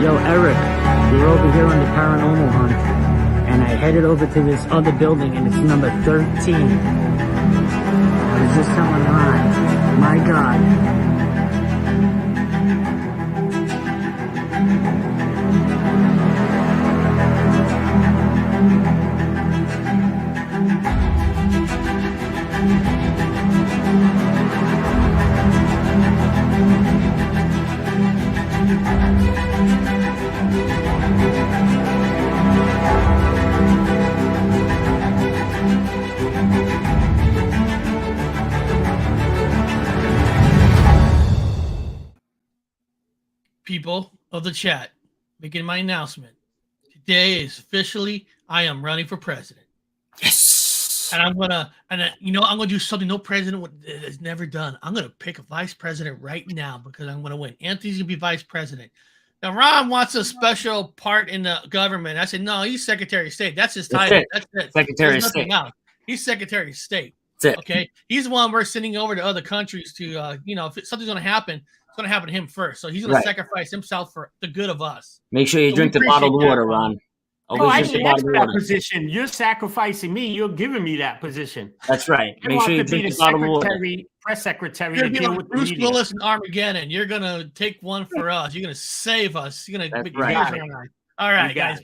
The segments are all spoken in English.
Yo, Eric, we're over here on the paranormal hunt, and I headed over to this other building, and it's number 13. I was just telling Ron, my God. People of the chat, making my announcement. Today is officially, I am running for president. Yes. And I'm gonna do something no president has never done. I'm gonna pick a vice president right now because I'm gonna win. Anthony's gonna be vice president. Now Ron wants a special part in the government. I said, no, he's Secretary of State. That's his title. That's it. Secretary of State. He's Secretary of State. That's it. Okay. He's the one we're sending over to other countries to, if something's gonna happen, it's going to happen to him first. So he's going to sacrifice himself for the good of us. Make sure you drink the bottled water, Ron. I didn't ask for that position. You're sacrificing me. You're giving me that position. That's right. Make sure you drink the bottled water. Press secretary. You're going to be Bruce Willis and Armageddon. You're going to take one for us. You're going to save us. You're going to make All right, guys.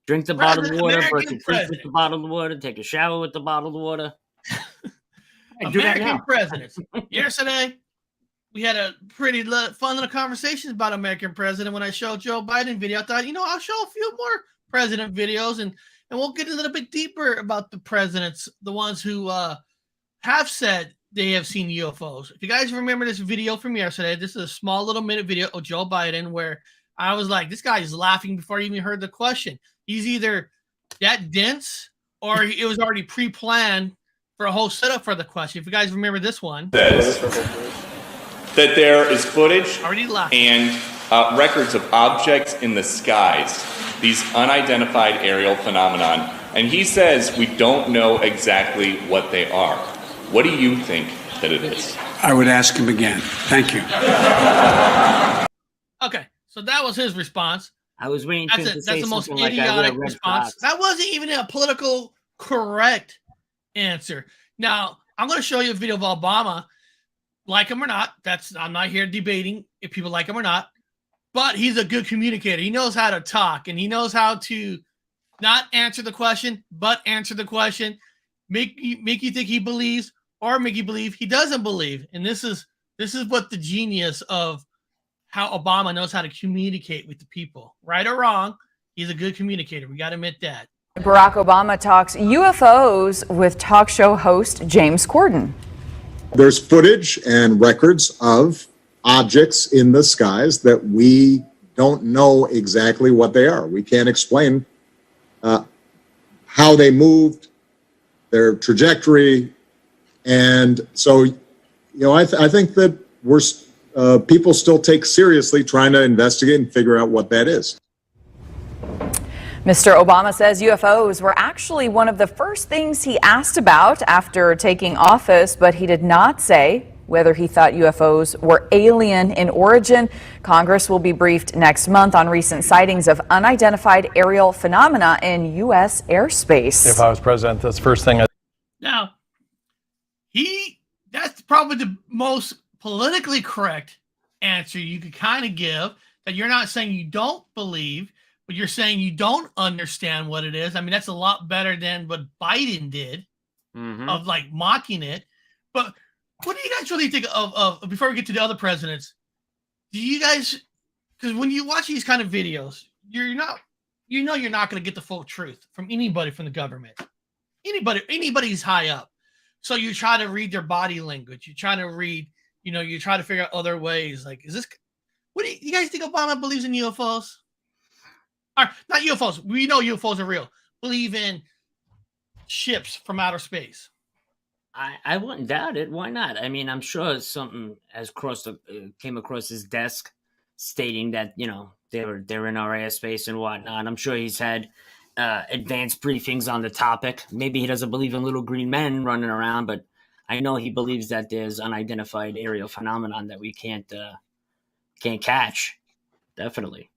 Drink the bottled water. Brush your teeth with the bottled water. Take a shower with the bottled water. American presidents. Yesterday, we had a pretty fun little conversation about American president. When I showed Joe Biden video, I thought, I'll show a few more president videos and we'll get a little bit deeper about the presidents, the ones who have said they have seen UFOs. If you guys remember this video from yesterday, this is a small little minute video of Joe Biden where I was like, this guy is laughing before he even heard the question. He's either that dense or it was already pre-planned for a whole setup for the question. If you guys remember this one. That there is footage and records of objects in the skies, these unidentified aerial phenomenon. And he says we don't know exactly what they are. What do you think that it is? I would ask him again. Thank you. Okay, so that was his response. I was waiting for that's the most idiotic response. That wasn't even a political correct answer. Now, I'm going to show you a video of Obama. Like him or not, I'm not here debating if people like him or not, but he's a good communicator. He knows how to talk and he knows how to not answer the question, but answer the question, make you think he believes or make you believe he doesn't believe. And this is what the genius of how Obama knows how to communicate with the people. Right or wrong, he's a good communicator. We got to admit that. Barack Obama talks UFOs with talk show host James Corden. There's footage and records of objects in the skies that we don't know exactly what they are. We can't explain how they moved, their trajectory. And so, I think that people still take seriously trying to investigate and figure out what that is. Mr. Obama says UFOs were actually one of the first things he asked about after taking office, but he did not say whether he thought UFOs were alien in origin. Congress will be briefed next month on recent sightings of unidentified aerial phenomena in U.S. airspace. If I was president, that's the first thing Now, that's probably the most politically correct answer you could kind of give, that you're not saying you don't believe, but you're saying you don't understand what it is. I mean, that's a lot better than what Biden did of like mocking it. But what do you guys really think of before we get to the other presidents? Do you guys, because when you watch these kind of videos, you're not going to get the full truth from anybody from the government. Anybody's high up. So you try to read their body language. You try to read, you try to figure out other ways. Like, what do you guys think Obama believes in UFOs? Or not UFOs. We know UFOs are real. Believe in ships from outer space. I wouldn't doubt it. Why not? I mean, I'm sure something came across his desk stating that, they're in our airspace and whatnot. I'm sure he's had advanced briefings on the topic. Maybe he doesn't believe in little green men running around, but I know he believes that there's unidentified aerial phenomenon that we can't catch. Definitely.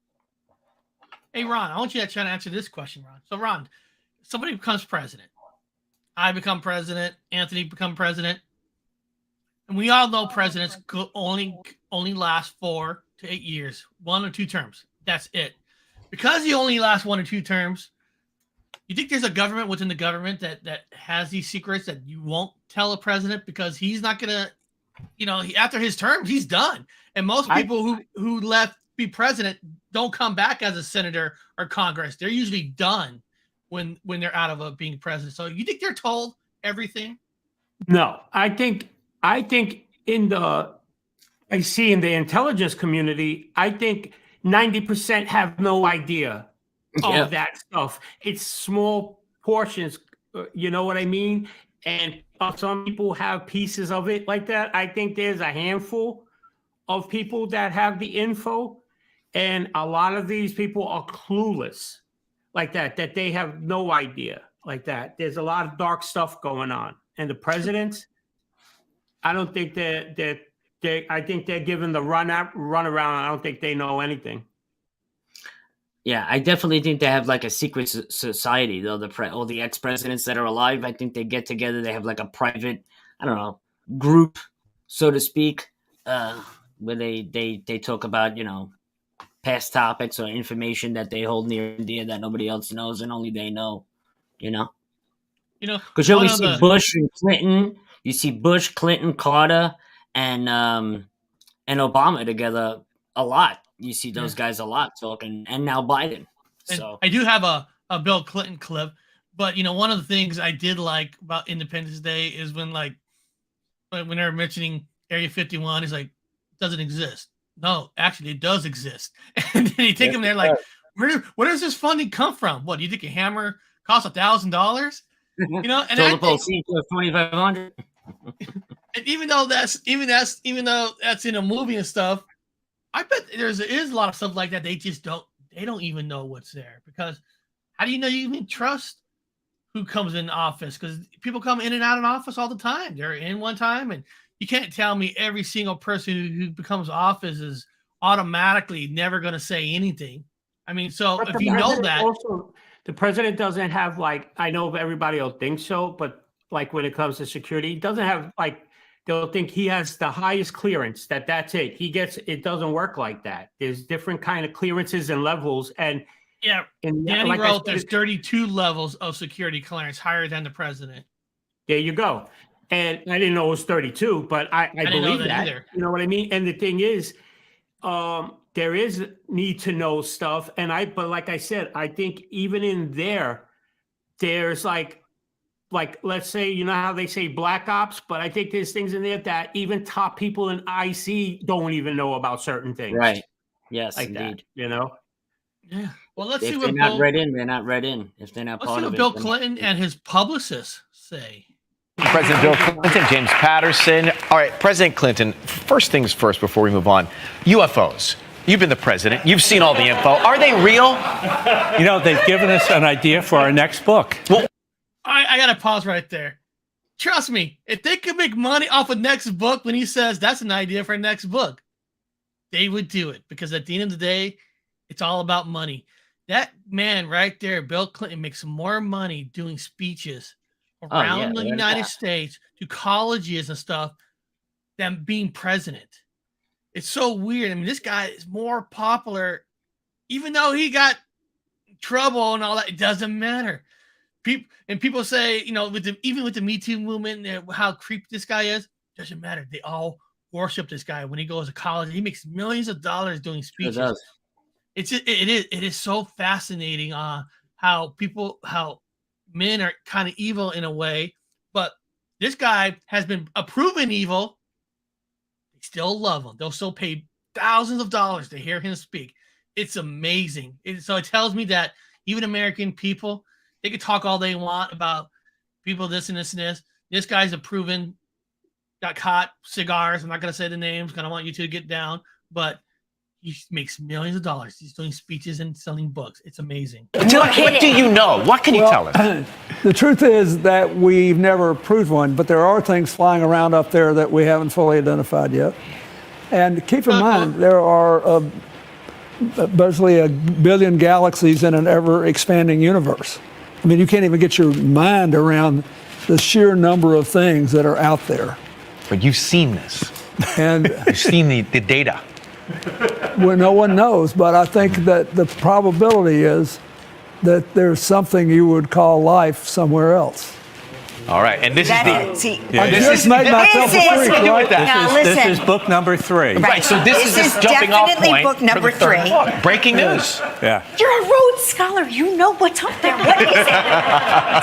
Hey, Ron, I want you to try to answer this question, Ron. So, Ron, somebody becomes president. I become president. Anthony become president. And we all know presidents only last 4 to 8 years, 1 or 2 terms. That's it. Because he only lasts 1 or 2 terms, you think there's a government within the government that has these secrets that you won't tell a president because he's not going to, after his term, he's done. And most people who left be president don't come back as a senator or Congress. They're usually done when they're out of being president. So you think they're told everything? No, I think in the intelligence community, I think 90% have no idea of that stuff. It's small portions, you know what I mean? And some people have pieces of it like that. I think there's a handful of people that have the info, and a lot of these people are clueless like that they have no idea like that. There's a lot of dark stuff going on. And the presidents, I don't think I think they're given the run around. I don't think they know anything. Yeah, I definitely think they have like a secret society, though. All the ex-presidents that are alive, I think they get together. They have like a private, I don't know, group, so to speak, where they talk about, past topics or information that they hold near and dear that nobody else knows and only they know, Because you always see Bush and Clinton. You see Bush, Clinton, Carter, and Obama together a lot. You see those guys a lot talking, and now Biden. So I do have a Bill Clinton clip, but one of the things I did like about Independence Day is when they're mentioning Area 51, he's like, it doesn't exist. No, actually, it does exist. And then you take them there like, where does this funding come from? What do you think a hammer costs $1,000? And toilet bowl seat for $2,500. And even though that's in a movie and stuff, I bet there is a lot of stuff like that. They just don't even know what's there, because how do you even trust who comes in office? Because people come in and out of office all the time. They're in one time, and you can't tell me every single person who becomes office is automatically never going to say anything. I mean, so if you know that. Also, the president doesn't have I know everybody will think so, but when it comes to security, he doesn't have they'll think he has the highest clearance, that's it. It doesn't work like that. There's different kind of clearances and levels. And Danny wrote there's 32 levels of security clearance higher than the president. There you go. And I didn't know it was 32, but I believe that either. You know what I mean? And the thing is, there is need to know stuff. But like I said, I think even in there's let's say, how they say black ops, but I think there's things in there that even top people in IC don't even know about certain things. Right. Yes, indeed. Yeah. Well, let's see what what they're not read in. They're not read in. If they're not part of it. Let's see what Bill Clinton and his publicists say. President Bill Clinton, James Patterson. All right, President Clinton, first things first before we move on. UFOs. You've been the president. You've seen all the info. Are they real? They've given us an idea for our next book. Well, I got to pause right there. Trust me, if they could make money off of next book when he says that's an idea for next book, they would do it, because at the end of the day, it's all about money. That man right there, Bill Clinton, makes more money doing speeches around the United States to colleges and stuff than being president. It's so weird. I mean, this guy is more popular, even though he got trouble and all that. It doesn't matter. People say, even with the Me Too movement, how creepy this guy is. Doesn't matter. They all worship this guy. When he goes to college, he makes millions of dollars doing speeches. It is so fascinating how men are kind of evil in a way, but this guy has been proven evil. They still love him. They'll still pay thousands of dollars to hear him speak. It's amazing. So it tells me that even American people, they can talk all they want about people this and this and this. This guy's got caught cigars. I'm not going to say the names because I don't want you to get down, but he makes millions of dollars. He's doing speeches and selling books. It's amazing. What do you know? What can you tell us? The truth is that we've never proved one, but there are things flying around up there that we haven't fully identified yet. And keep in mind, there are basically a billion galaxies in an ever-expanding universe. I mean, you can't even get your mind around the sheer number of things that are out there. But you've seen this. And You've seen the data. well, no one knows, but I think that the probability is that there's something you would call life somewhere else. All right, and this That's is it. the. See, I just made myself a freak, right? Now, This listen. is book number 3. Right, so this is This is jumping off definitely point book for number the third 3. book. Breaking news. Yeah. You're a Rhodes Scholar. You know what's up there. What is it?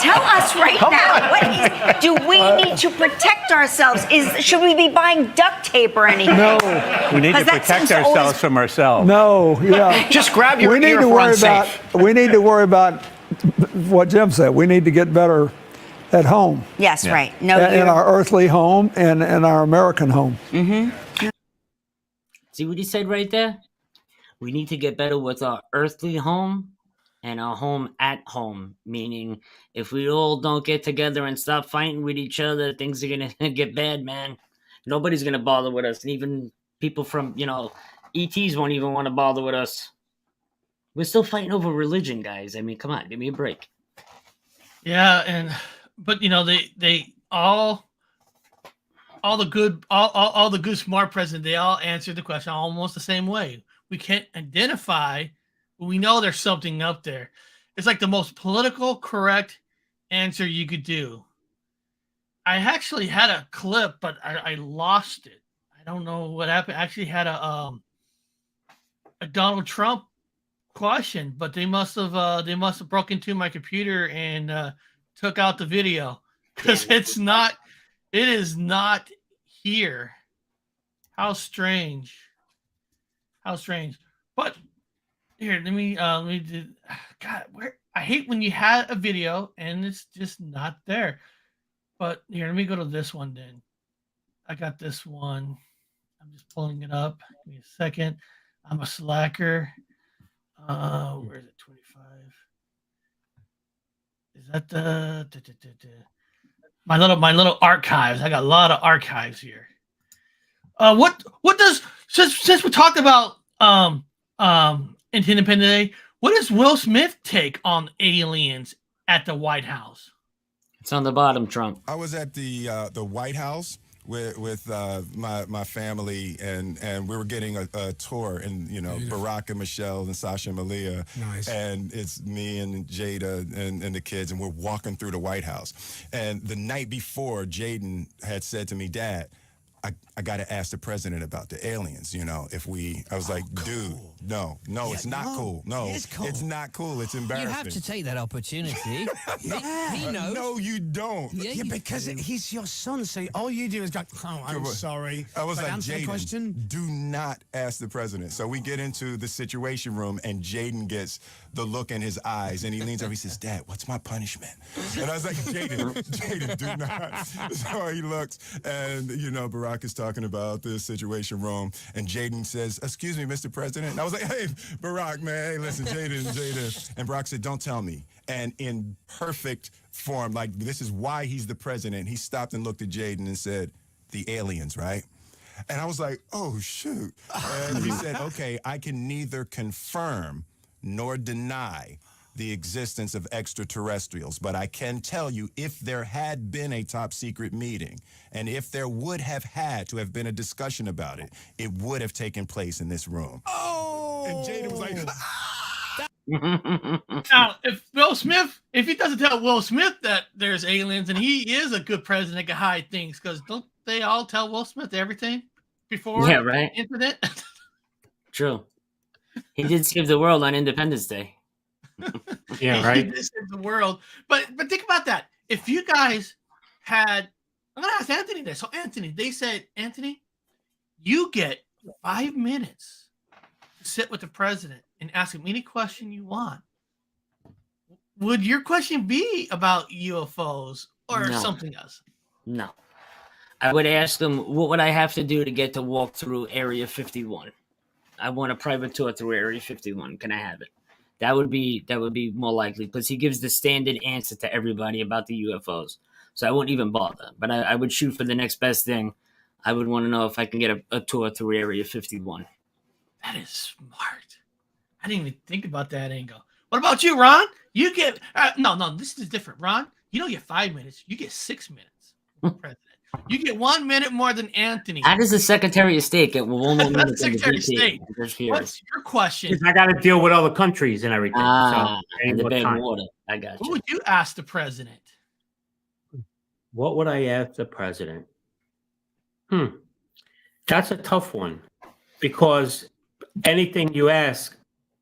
Tell us right now. What is? Do we need to protect ourselves? Should we be buying duct tape or anything? No, We need to 'Cause that protect seems to ourselves always- from ourselves. no, yeah. Just grab your We need ear to if we're worry about. unsafe. We need to worry about what Jim said. We need to get better at home, Yes, right. No, in you're- our earthly home and in our American home. See what he said right there? We need to get better with our earthly home and our home at home. Meaning, if we all don't get together and stop fighting with each other, things are going to get bad, man. Nobody's going to bother with us. And even people from, ETs won't even want to bother with us. We're still fighting over religion, guys. I mean, come on, give me a break. Yeah, but they all the good smart presidents, they all answered the question almost the same way. We can't identify, but we know there's something up there. It's like the most political correct answer you could do. I actually had a clip, but I lost it. I don't know what happened. I actually had a Donald Trump question, but they must have broke into my computer and took out the video because it is not here. How strange. But here, let me do. God, I hate when you had a video and it's just not there. But here, let me go to this one then. I got this one. I'm just pulling it up. Give me a second. I'm a slacker. Where is it? 25. Is that the my little archives? I got a lot of archives here. What does since we talked about Independence Day, what does Will Smith take on aliens at the White House? It's on the bottom, Trump. I was at the White House with my family, and we were getting a tour, and Barack and Michelle and Sasha and Malia, Nice. and it's me and Jada and the kids, and we're walking through the White House. And the night before, Jaden had said to me, "Dad, I got to ask the president about the aliens, I was like, dude, no, it's not cool. No, it is cool. It's not cool. It's embarrassing. You have to take that opportunity. He knows. No, you don't. Yeah, because he's your son, so all you do is go, oh, I'm sorry. I was But like, answer the question. Jaden, do not ask the president. So we get into the situation room, and Jaden gets the look in his eyes, and he leans over, he says, "Dad, what's my punishment?" And I was like, Jaden, do not. So he looks, and, Barack is talking about this situation room, and Jaden says, "Excuse me, Mr. President." And I was like, "Hey, Barack, man, hey, listen, Jaden." And Barack said, "Don't tell me." And in perfect form, like, this is why he's the president, he stopped and looked at Jaden and said, "The aliens, right?" And I was like, "Oh, shoot." And he said, "Okay, I can neither confirm nor deny the existence of extraterrestrials, but I can tell you, if there had been a top secret meeting, and if there would have had to have been a discussion about it, it would have taken place in this room." Oh! And Jaden was like, Now, if he doesn't tell Will Smith that there's aliens, and he is a good president that can hide things, because don't they all tell Will Smith everything before the incident? True. He did save the world on Independence Day. Yeah, right. He did save the world. But think about that. If you guys had, I'm gonna ask Anthony this. So Anthony, they said, Anthony, you get 5 minutes to sit with the president and ask him any question you want. Would your question be about UFOs or something else? No. I would ask him, what would I have to do to get to walk through Area 51? I want a private tour through Area 51. Can I have it? That would be more likely, because he gives the standard answer to everybody about the UFOs. So I wouldn't even bother. But I would shoot for the next best thing. I would want to know if I can get a tour through Area 51. That is smart. I didn't even think about that angle. What about you, Ron? You get no. This is different, Ron. You don't get 5 minutes. You get 6 minutes. President. You get 1 minute more than Anthony. How does the Secretary of State get 1 more minute than the Secretary of State. VP? What's your question? Because I got to deal with other countries and everything. And the big time. water. I got Who you. would you ask the president? What would I ask the president? That's a tough one because anything you ask,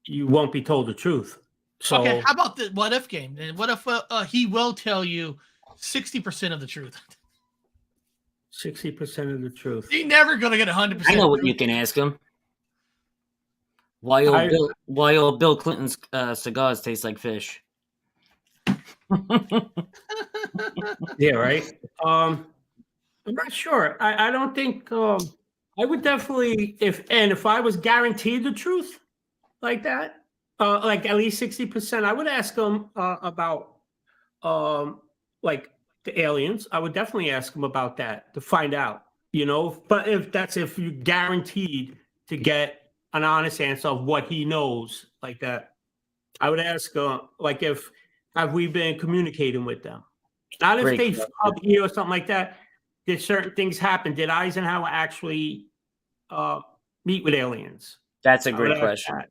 you won't be told the truth. So, Okay, how about the what if game? And what if he will tell you 60% of the truth? 60% of the truth. He's never gonna get 100%. I know what you can ask him. Why old Bill Clinton's cigars taste like fish? Yeah, right. I'm not sure. I don't think I would definitely if I was guaranteed the truth like that, like at least 60%, I would ask them about like the aliens. I would definitely ask them about that to find out, but if you're guaranteed to get an honest answer of what he knows like that, I would ask like have we been communicating with them? Not if they fuck you or something like that. Did certain things happen? Did Eisenhower actually meet with aliens? That's a great question.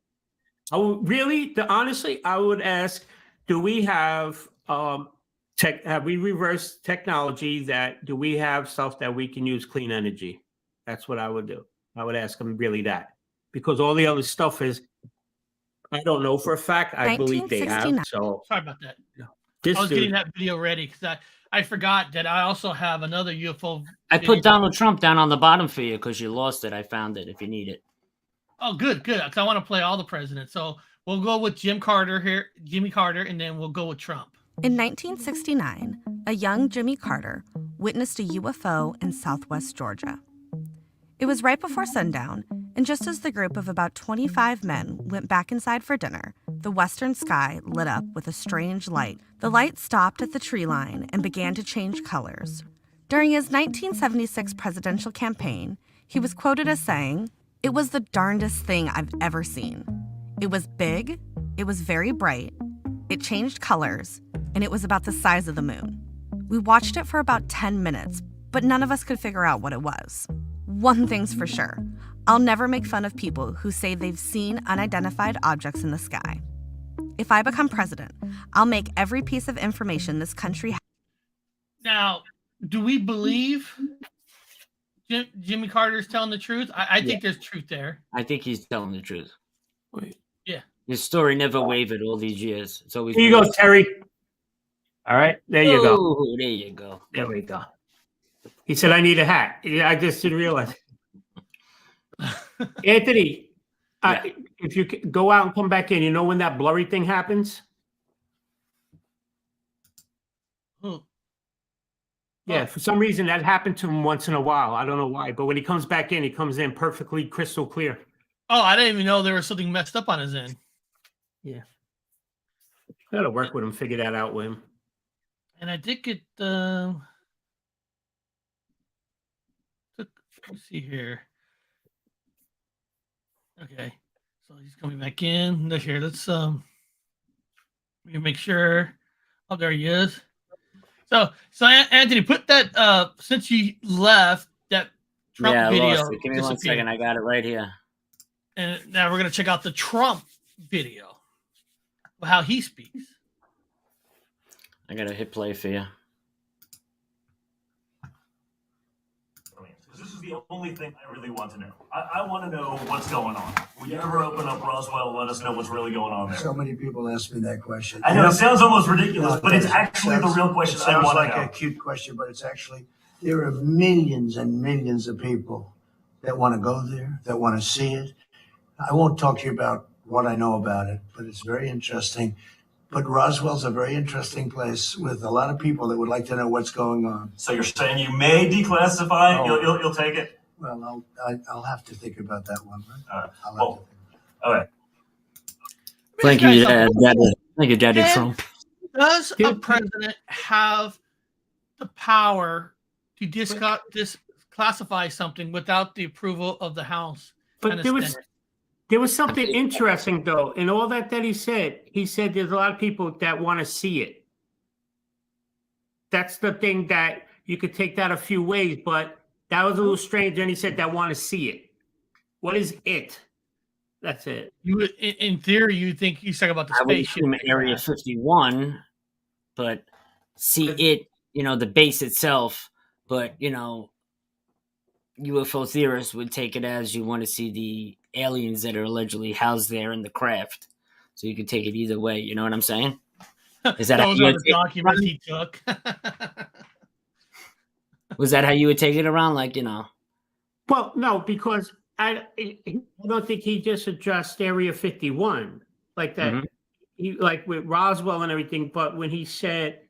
Honestly, I would ask, do we have have we reversed technology do we have stuff that we can use clean energy? That's what I would do. I would ask them really that. Because all the other stuff is, I don't know for a fact. I believe they have. So sorry about that. Yeah. I was getting that video ready because I forgot that I also have another UFO. I put Donald Trump down on the bottom for you because you lost it. I found it if you need it. Oh, good. Because I want to play all the presidents. So we'll go with Jimmy Carter, and then we'll go with Trump. In 1969, a young Jimmy Carter witnessed a UFO in southwest Georgia. It was right before sundown, and just as the group of about 25 men went back inside for dinner, the western sky lit up with a strange light. The light stopped at the tree line and began to change colors. During his 1976 presidential campaign, he was quoted as saying, "It was the darndest thing I've ever seen. It was big, it was very bright, it changed colors, and it was about the size of the moon. We watched it for about 10 minutes, but none of us could figure out what it was. One thing's for sure, I'll never make fun of people who say they've seen unidentified objects in the sky. If I become president, I'll make every piece of information this country has." Now, do we believe Jimmy Carter's telling the truth? I think there's truth there. I think he's telling the truth. Yeah. His story never wavered all these years. It's always. Here you go, Terry. All right, there you go. There you go. There we go. He said, "I need a hat." Yeah, I just didn't realize. Anthony, if you go out and come back in, you know when that blurry thing happens? Yeah, for some reason that happened to him once in a while. I don't know why, but when he comes back in, he comes in perfectly crystal clear. Oh, I didn't even know there was something messed up on his end. Yeah. I got to work with him, figure that out with him. And I did get let's see here. Okay, so he's coming back in. Look here. Let's make sure. Oh, there he is. So Anthony, put that since you left that Trump video. Lost it. Give me 1 second. I got it right here. And now we're gonna check out the Trump video, how he speaks. I gotta hit play for you. This is the only thing I really want to know. I want to know what's going on. Will you ever open up Roswell and let us know what's really going on there? So many people ask me that question. I know it sounds almost ridiculous, but it's actually the real question I want to know. It sounds like a cute question, but it's actually, there are millions and millions of people that want to go there, that want to see it. I won't talk to you about what I know about it, but it's very interesting. But Roswell's a very interesting place with a lot of people that would like to know what's going on. So you're saying you may declassify it? You'll take it? Well, I'll have to think about that one. Right? All right. Thank you, Daddy. Thank you, Daddy Trump. Does a president have the power to disclassify something without the approval of the House and the Senate? There was something interesting, though, in all that he said. He said there's a lot of people that want to see it. That's the thing that you could take that a few ways, but that was a little strange. And he said that want to see it. What is it? That's it. You, in theory, you think he's talking about the spaceship. Area 51, but see it, the base itself. But, UFO theorists would take it as you want to see the aliens that are allegedly housed there in the craft. So you could take it either way. You know what I'm saying? Is that Those are the documents he took. Was that how you would take it around? Well, no, because I don't think he just addressed Area 51 like that. Mm-hmm. He like with Roswell and everything. But when he said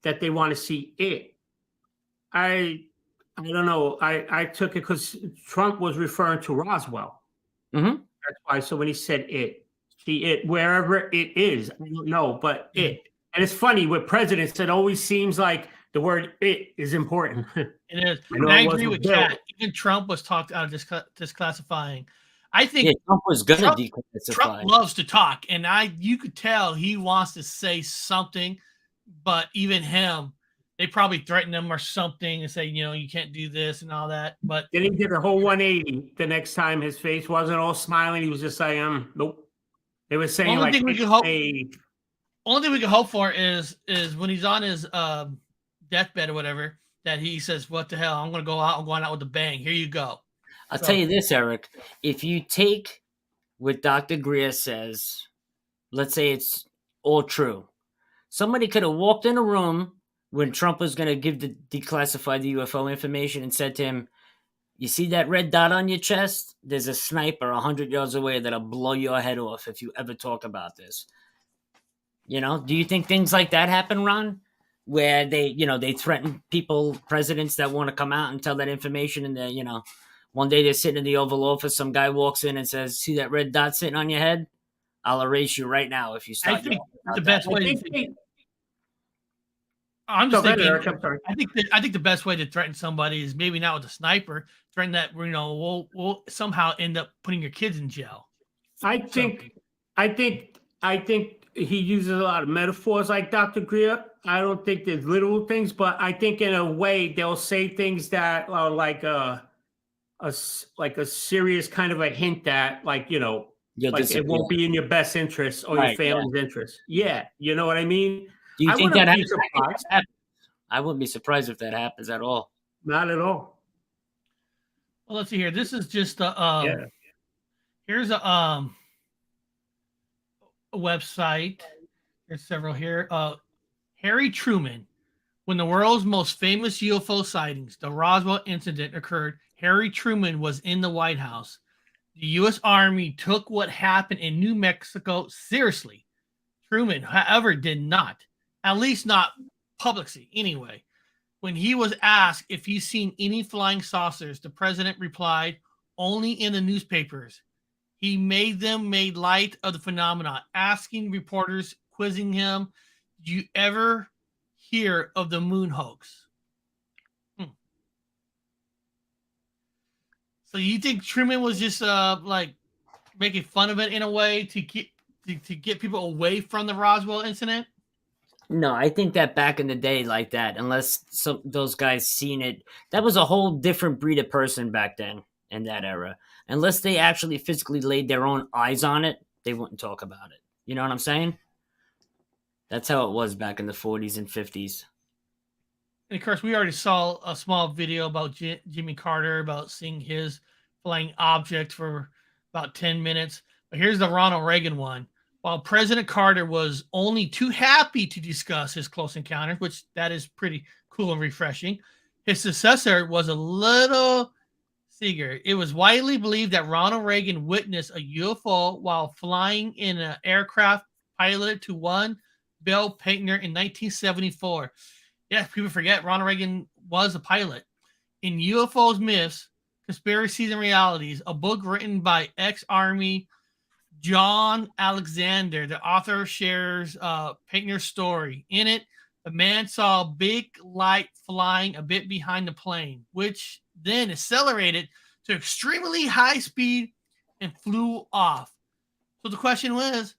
that they want to see it, I don't know. I took it because Trump was referring to Roswell. Mm-hmm. That's why. So when he said it, see it wherever it is, I don't know, but it. And it's funny with presidents, it always seems like the word "it" is important. It is. I I agree with Kat. Even Trump was talked out of disclassifying. I think Trump was going to declassify. Trump loves to talk, and you could tell he wants to say something, but even him, they probably threatened him or something and say, you can't do this and all that. But then he did a whole 180 the next time. His face wasn't all smiling. He was just like, nope. They were saying only like, thing we could hope for is when he's on his deathbed or whatever, that he says, what the hell, I'm going to go out. I'm going out with a bang. Here you go. I'll tell you this, Eric. If you take what Dr. Greer says, let's say it's all true. Somebody could have walked in a room when Trump was going to declassify the UFO information and said to him, you see that red dot on your chest? There's a sniper 100 yards away that'll blow your head off if you ever talk about this. Do you think things like that happen, Ron? Where they threaten presidents that want to come out and tell that information, and one day they're sitting in the Oval Office, some guy walks in and says, see that red dot sitting on your head? I'll erase you right now if you start. I think the best way I'm just thinking. I think the best way to threaten somebody is maybe not with a sniper. Threaten that we'll somehow end up putting your kids in jail. I think he uses a lot of metaphors like Dr. Greer. I don't think there's literal things, but I think in a way they'll say things that are like a serious kind of a hint that it won't be in your best interest or your family's interest. Yeah, you know what I mean? Do you think that happens? I wouldn't be surprised if that happens at all. Not at all. Well, let's see here. This is just here's a website. There's several here. Harry Truman. When the world's most famous UFO sightings, the Roswell incident, occurred, Harry Truman was in the White House. The U.S. Army took what happened in New Mexico seriously. Truman, however, did not. At least not publicly, anyway. When he was asked if he's seen any flying saucers, the president replied, only in the newspapers. He made light of the phenomenon, asking reporters, quizzing him, did you ever hear of the moon hoax? So you think Truman was just making fun of it in a way to get people away from the Roswell incident? No, I think that back in the day like that, unless those guys seen it, that was a whole different breed of person back then in that era. Unless they actually physically laid their own eyes on it, they wouldn't talk about it. You know what I'm saying? That's how it was back in the 40s and 50s. And of course, we already saw a small video about Jimmy Carter, about seeing his flying object for about 10 minutes. But here's the Ronald Reagan one. While President Carter was only too happy to discuss his close encounters, which that is pretty cool and refreshing, his successor was a little seeger. It was widely believed that Ronald Reagan witnessed a UFO while flying in an aircraft piloted to one Bell Painter in 1974. Yeah, people forget Ronald Reagan was a pilot. In UFOs, Myths, Conspiracies, and Realities, a book written by ex-Army John Alexander, the author, shares Painter's story. In it, the man saw a big light flying a bit behind the plane, which then accelerated to extremely high speed and flew off. So the question was,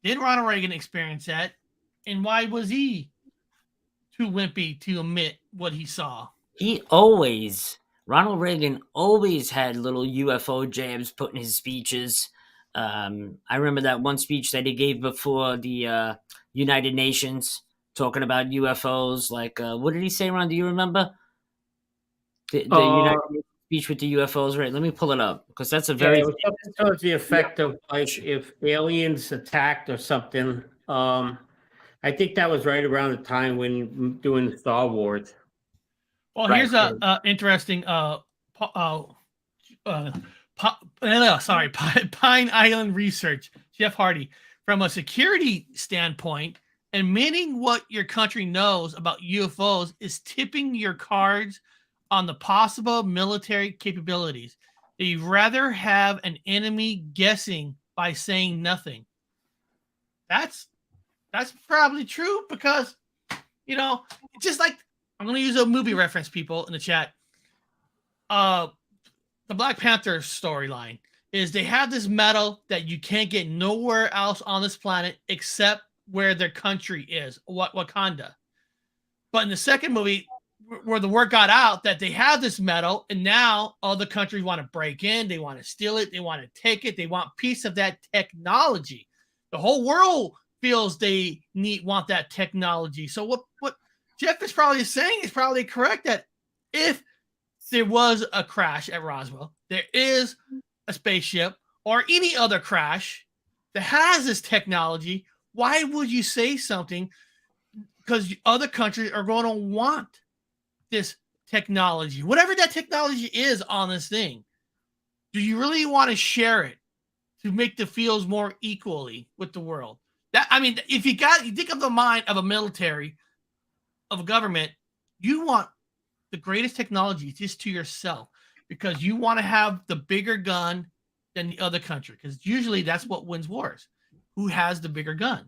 did Ronald Reagan experience that? And why was he too wimpy to admit what he saw? Ronald Reagan always had little UFO jabs put in his speeches. I remember that one speech that he gave before the United Nations talking about UFOs. Like, what did he say, Ron? Do you remember? The United Nations speech with the UFOs, right? Let me pull it up because that's a very. It was something towards the effect of like if aliens attacked or something. I think that was right around the time when doing Star Wars. Well, here's a interesting Pine Island research, Jeff Hardy. From a security standpoint, admitting what your country knows about UFOs is tipping your cards on the possible military capabilities. You'd rather have an enemy guessing by saying nothing. That's probably true because, just like, I'm going to use a movie reference, people in the chat. The Black Panther storyline is they have this metal that you can't get nowhere else on this planet except where their country is, Wakanda. But in the second movie, where the word got out that they have this metal, and now other countries want to break in, they want to steal it, they want to take it, they want a piece of that technology. The whole world feels they want that technology. So what Jeff is probably saying is probably correct, that if there was a crash at Roswell, there is a spaceship or any other crash that has this technology, why would you say something? Because other countries are going to want this technology, whatever that technology is on this thing. Do you really want to share it to make the fields more equally with the world? If you think of the mind of a military, of a government, you want the greatest technology just to yourself because you want to have the bigger gun than the other country, because usually that's what wins wars. Who has the bigger gun?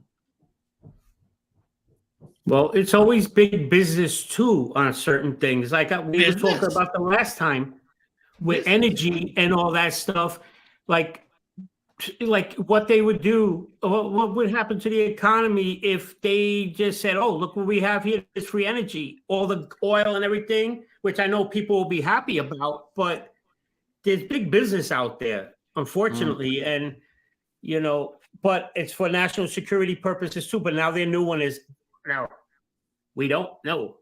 Well, it's always big business too on certain things. Like we were talking about the last time with energy and all that stuff. Like what they would do, what would happen to the economy if they just said, "Oh, look what we have here, it's free energy, all the oil and everything," which I know people will be happy about, but there's big business out there, unfortunately, and but it's for national security purposes too. But now their new one is no. We don't know.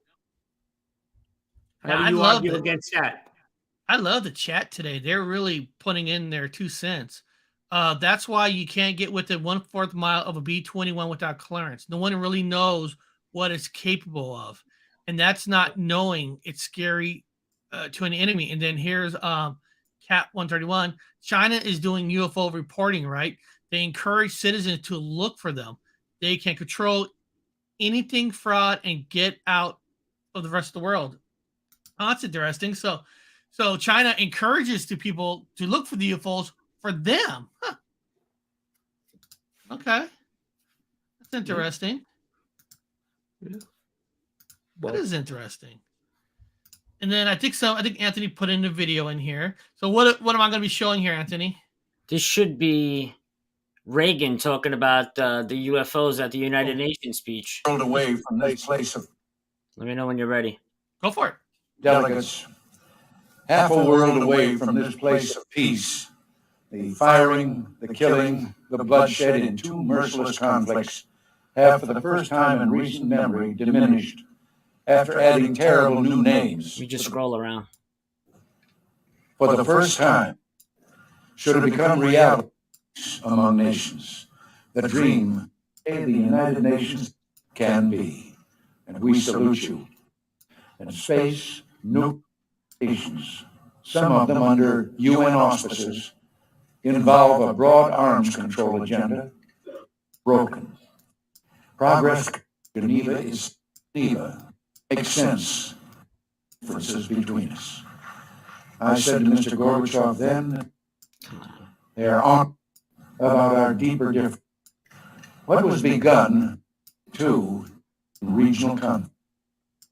How do you argue against that? I love the chat today. They're really putting in their 2 cents. That's why you can't get within 1/4 mile of a B-21 without clearance. No one really knows what it's capable of. And that's not knowing. It's scary to an enemy. And then here's Cat 131. China is doing UFO reporting, right? They encourage citizens to look for them. They can control anything fraud and get out of the rest of the world. Oh, that's interesting. So China encourages people to look for the UFOs for them. Huh. Okay. That's interesting. Yeah. That is interesting. And then I think Anthony put in a video in here. So what am I going to be showing here, Anthony? This should be Reagan talking about the UFOs at the United Nations speech. World away from this place of. Let me know when you're ready. Go for it. Delegates, half a world away from this place of peace. The firing, the killing, the bloodshed in 2 merciless conflicts have for the first time in recent memory diminished after adding terrible new names. We just scroll around. For the first time, should have become reality among nations. The dream of the United Nations can be. And we salute you. In space, new nations, some of them under UN auspices, involve a broad arms control agenda. Broken. Progress Geneva is Geneva. Makes sense. Differences between us. I said to Mr. Gorbachev then, they are on about our deeper difference. What was begun, too, in regional conflict.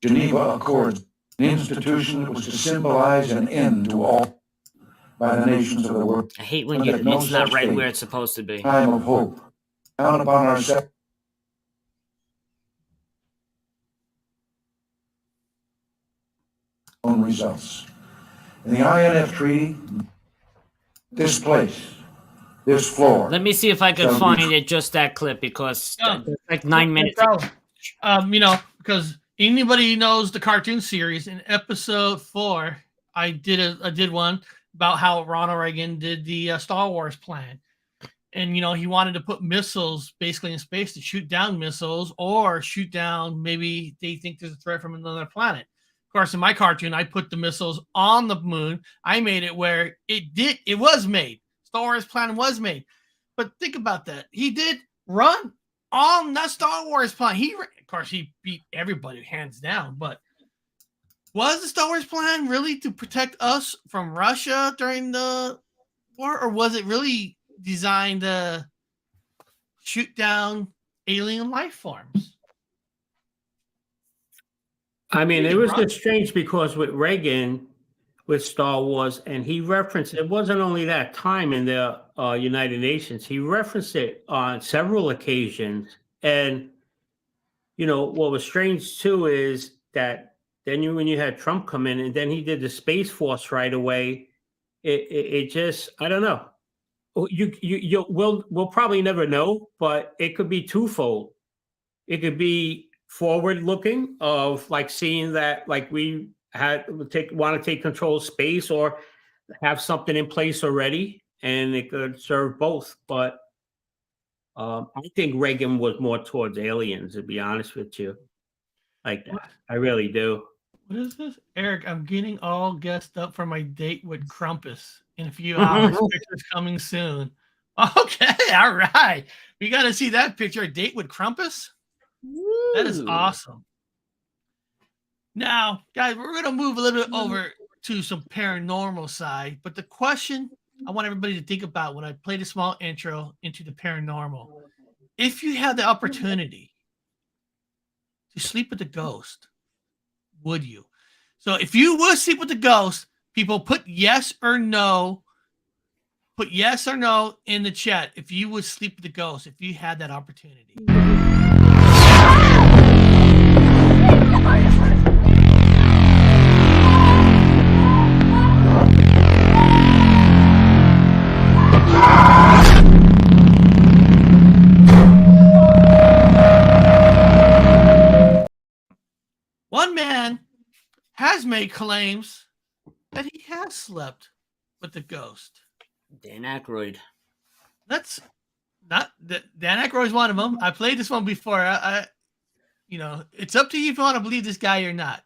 Geneva Accords, an institution that was to symbolize an end to all, by the nations of the world. I hate when it's not right where it's supposed to be. Time of hope. Down upon ourselves. Own results. In the INF Treaty, this place, this floor. Let me see if I can find it, just that clip, because it's like 9 minutes. Because anybody who knows the cartoon series, in episode 4, I did one about how Ronald Reagan did the Star Wars plan. And, he wanted to put missiles basically in space to shoot down missiles or shoot down, maybe they think there's a threat from another planet. Of course, in my cartoon, I put the missiles on the moon. I made it where it was made. Star Wars plan was made. But think about that. He did run on that Star Wars plan. Of course, he beat everybody hands down. But was the Star Wars plan really to protect us from Russia during the war? Or was it really designed to shoot down alien life forms? I mean, it was just strange because with Reagan, with Star Wars, and he referenced, it wasn't only that time in the United Nations, he referenced it on several occasions. And, what was strange too is that then when you had Trump come in and then he did the Space Force right away, it just, I don't know. We'll probably never know, but it could be twofold. It could be forward looking of like seeing that like we want to take control of space or have something in place already, and it could serve both. But I think Reagan was more towards aliens, to be honest with you. Like that. I really do. What is this? Eric, I'm getting all guessed up for my date with Krampus in a few hours. Pictures coming soon. Okay, all right. We got to see that picture. A date with Krampus? That is awesome. Now, guys, we're going to move a little bit over to some paranormal side. But the question I want everybody to think about when I played a small intro into the paranormal, if you had the opportunity to sleep with a ghost, would you? So if you would sleep with a ghost, people put yes or no. Put yes or no in the chat if you would sleep with a ghost, if you had that opportunity. One man has made claims that he has slept with a ghost. Dan Aykroyd. That's not Dan Aykroyd is one of them. I played this one before. It's up to you if you want to believe this guy or not.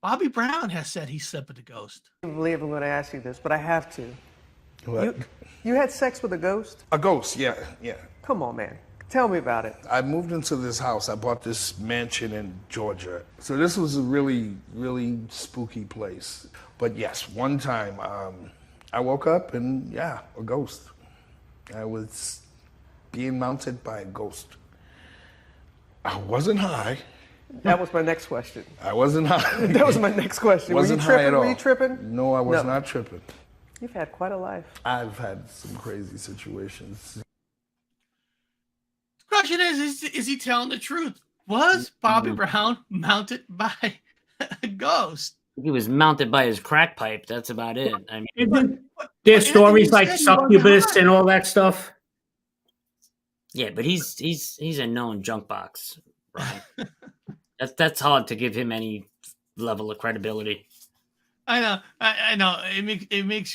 Bobby Brown has said he slept with a ghost. I can't believe I'm going to ask you this, but I have to. What? You had sex with a ghost? A ghost, yeah. Come on, man. Tell me about it. I moved into this house. I bought this mansion in Georgia. So this was a really, really spooky place. But yes, one time I woke up and a ghost. I was being mounted by a ghost. I wasn't high. That was my next question. I wasn't high. That was my next question. Wasn't high at all. Were you tripping? No, I was not tripping. You've had quite a life. I've had some crazy situations. The question is he telling the truth? Was Bobby Brown mounted by a ghost? He was mounted by his crack pipe. That's about it. I mean, there's stories like succubus and all that stuff. Yeah, but he's a known junk box, right? That's hard to give him any level of credibility. I know. It makes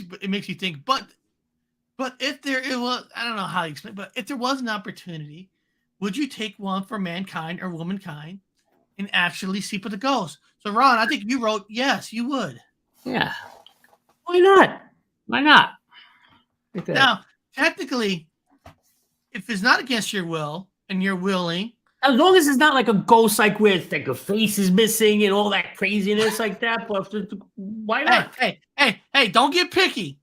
you think. But if it was, I don't know how you explain. But if there was an opportunity, would you take one for mankind or womankind and actually sleep with a ghost? So, Ron, I think you wrote yes, you would. Yeah. Why not? Why not? Okay. Now, technically, if it's not against your will and you're willing, as long as it's not like a ghost, like with like a face is missing and all that craziness like that. But why not? Hey! Don't get picky.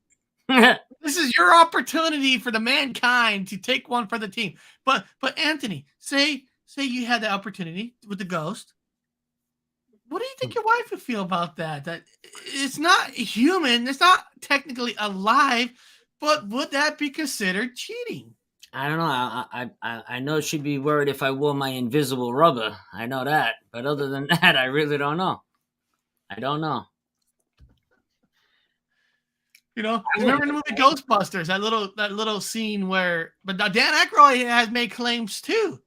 This is your opportunity for the mankind to take one for the team. But Anthony, say you had the opportunity with the ghost. What do you think your wife would feel about that? That it's not human, it's not technically alive, but would that be considered cheating? I don't know. I know she'd be worried if I wore my invisible rubber. I know that. But other than that, I really don't know. I don't know. You know, remember in the movie Ghostbusters, that little scene where, but now Dan Aykroyd has made claims too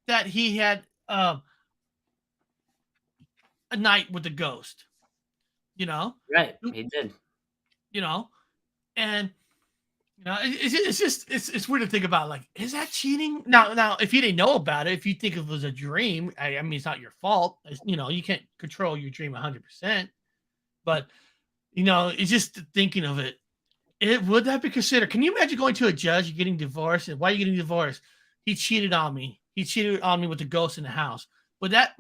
that he had a night with the ghost. You know, Right? He did. You know, and you know, it's just it's weird to think about. Like, is that cheating? Now, if you didn't know about it, if you think it was a dream, I mean, it's not your fault. You know, you can't control your dream 100%. But you know, it's just thinking of it. Would that be considered? Can you imagine going to a judge, getting divorced, and why are you getting divorced? He cheated on me. He cheated on me with the ghost in the house. Would that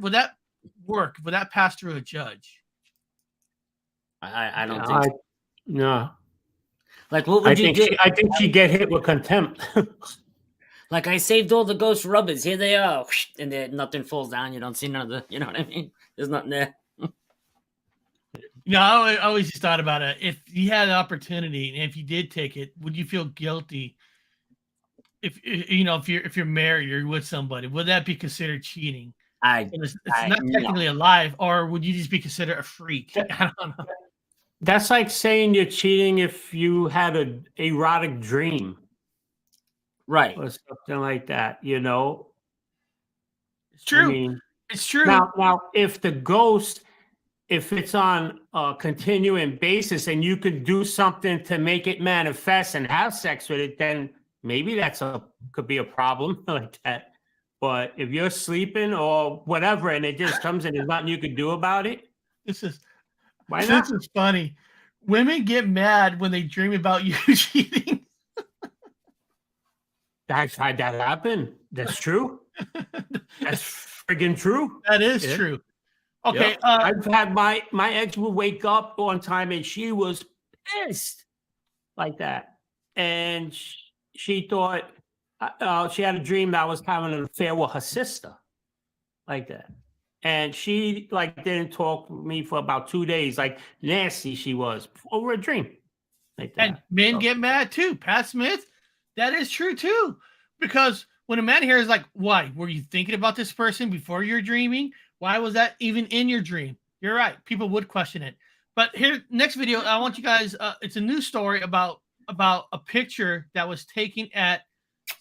work? Would that pass through a judge? I don't think so. No. Like, what would you do? I think she'd get hit with contempt. Like, I saved all the ghost rubbers. Here they are. And nothing falls down. You don't see none of the, you know what I mean? There's nothing there. No, I always just thought about it. If you had an opportunity and if you did take it, would you feel guilty? If you know, if you're married or you're with somebody, would that be considered cheating? It's not technically alive, or would you just be considered a freak? I don't know. That's like saying you're cheating if you had an erotic dream. Right. Or something like that, you know? It's true. I mean, it's true. Now, if the ghost, if it's on a continuing basis and you could do something to make it manifest and have sex with it, then maybe could be a problem like that. But if you're sleeping or whatever and it just comes and there's nothing you can do about it, why not? This is funny. Women get mad when they dream about you cheating. I've had that happen. That's true. That's friggin' true. That is true. Okay. Yep. I've had my ex would wake up one time and she was pissed like that. And she thought she had a dream that I was having an affair with her sister like that. And she didn't talk with me for about 2 days, like nasty she was over a dream. Like that. And men get mad too. Pat Smith, that is true too. Because when a man hears like, why? Were you thinking about this person before you're dreaming? Why was that even in your dream? You're right. People would question it. But here, next video, I want you guys, it's a news story about a picture that was taken at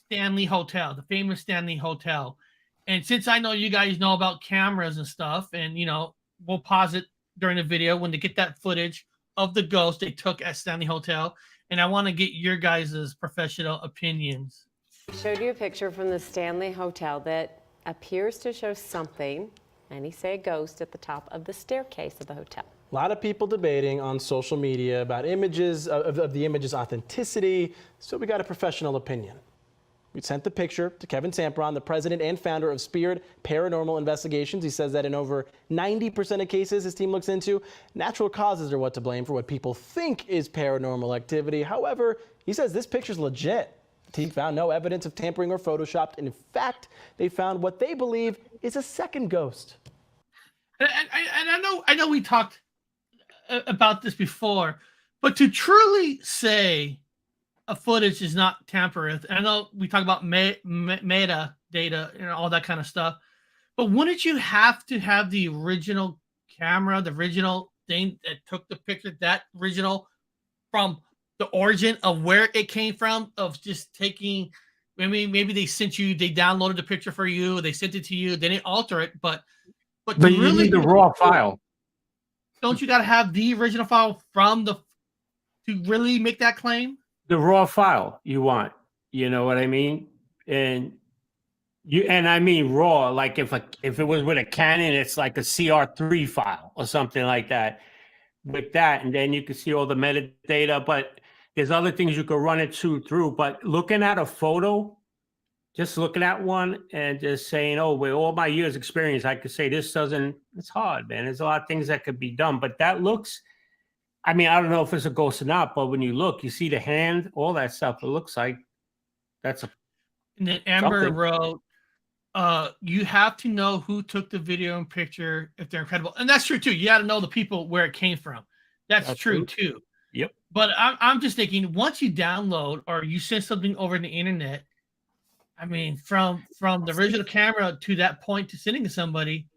Stanley Hotel, the famous Stanley Hotel. And since I know you guys know about cameras and stuff, and, you know, we'll pause it during the video when they get that footage of the ghost they took at Stanley Hotel. And I want to get your guys' professional opinions. I showed you a picture from the Stanley Hotel that appears to show something, and he say a ghost at the top of the staircase of the hotel. A lot of people debating on social media about images, of the image's authenticity, so we got a professional opinion. We sent the picture to Kevin Sampron, the president and founder of Speared Paranormal Investigations. He says that in over 90% of cases his team looks into, natural causes are what to blame for what people think is paranormal activity. However, he says this picture's legit. The team found no evidence of tampering or photoshopped, and in fact, they found what they believe is a second ghost. And I know we talked about this before, but to truly say a footage is not tampered, and I know we talk about metadata, and all that kind of stuff, but wouldn't you have to have the original camera, the original thing that took the picture, that original from the origin of where it came from, of just taking, maybe they sent you, they downloaded the picture for you, they sent it to you, they didn't alter it, but you really need the raw file. Don't you got to have the original file to really make that claim? The raw file you want, you know what I mean? And I mean raw, like if it was with a Canon, it's like a CR3 file or something like that. With that, and then you can see all the metadata, but there's other things you could run it through. But looking at a photo, just looking at one and just saying, oh, with all my years experience, I could say this doesn't, it's hard, man. There's a lot of things that could be done, but that looks, I mean, I don't know if it's a ghost or not, but when you look, you see the hand, all that stuff. It looks like that's a. And then Amber wrote, you have to know who took the video and picture if they're credible, and that's true too. You got to know the people where it came from. That's true too. Yep. But I'm just thinking, once you download or you send something over the internet, I mean, from the original camera to that point to sending to somebody,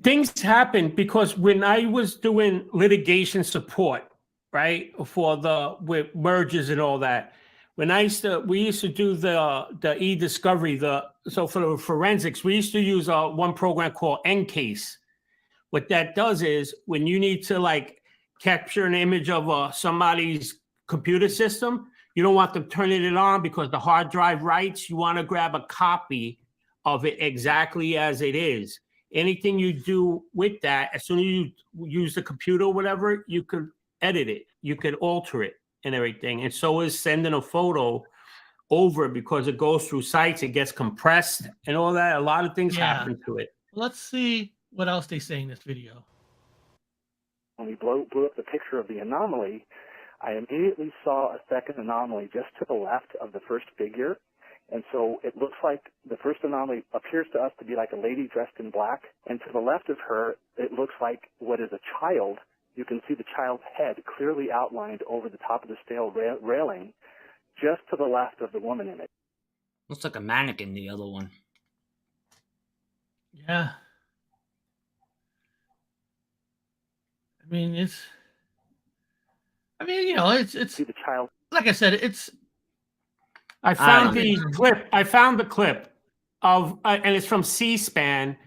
things happen because when I was doing litigation support, right, with mergers and all that, we used to do the e-discovery, so for the forensics, we used to use one program called Encase. What that does is when you need to like capture an image of somebody's computer system, you don't want them turning it on because the hard drive writes. You want to grab a copy of it exactly as it is. Anything you do with that, as soon as you use the computer or whatever, you could edit it, you could alter it and everything. And so is sending a photo over because it goes through sites, it gets compressed and all that. A lot of things happen to it. Let's see what else they say in this video. When we blew up the picture of the anomaly, I immediately saw a second anomaly just to the left of the first figure. And so it looks like the first anomaly appears to us to be like a lady dressed in black. And to the left of her, it looks like what is a child. You can see the child's head clearly outlined over the top of the steel railing, just to the left of the woman image. Looks like a mannequin, the other one. Yeah. I mean, it's see the child. Like I said, it's. I found the clip of, and it's from C-SPAN.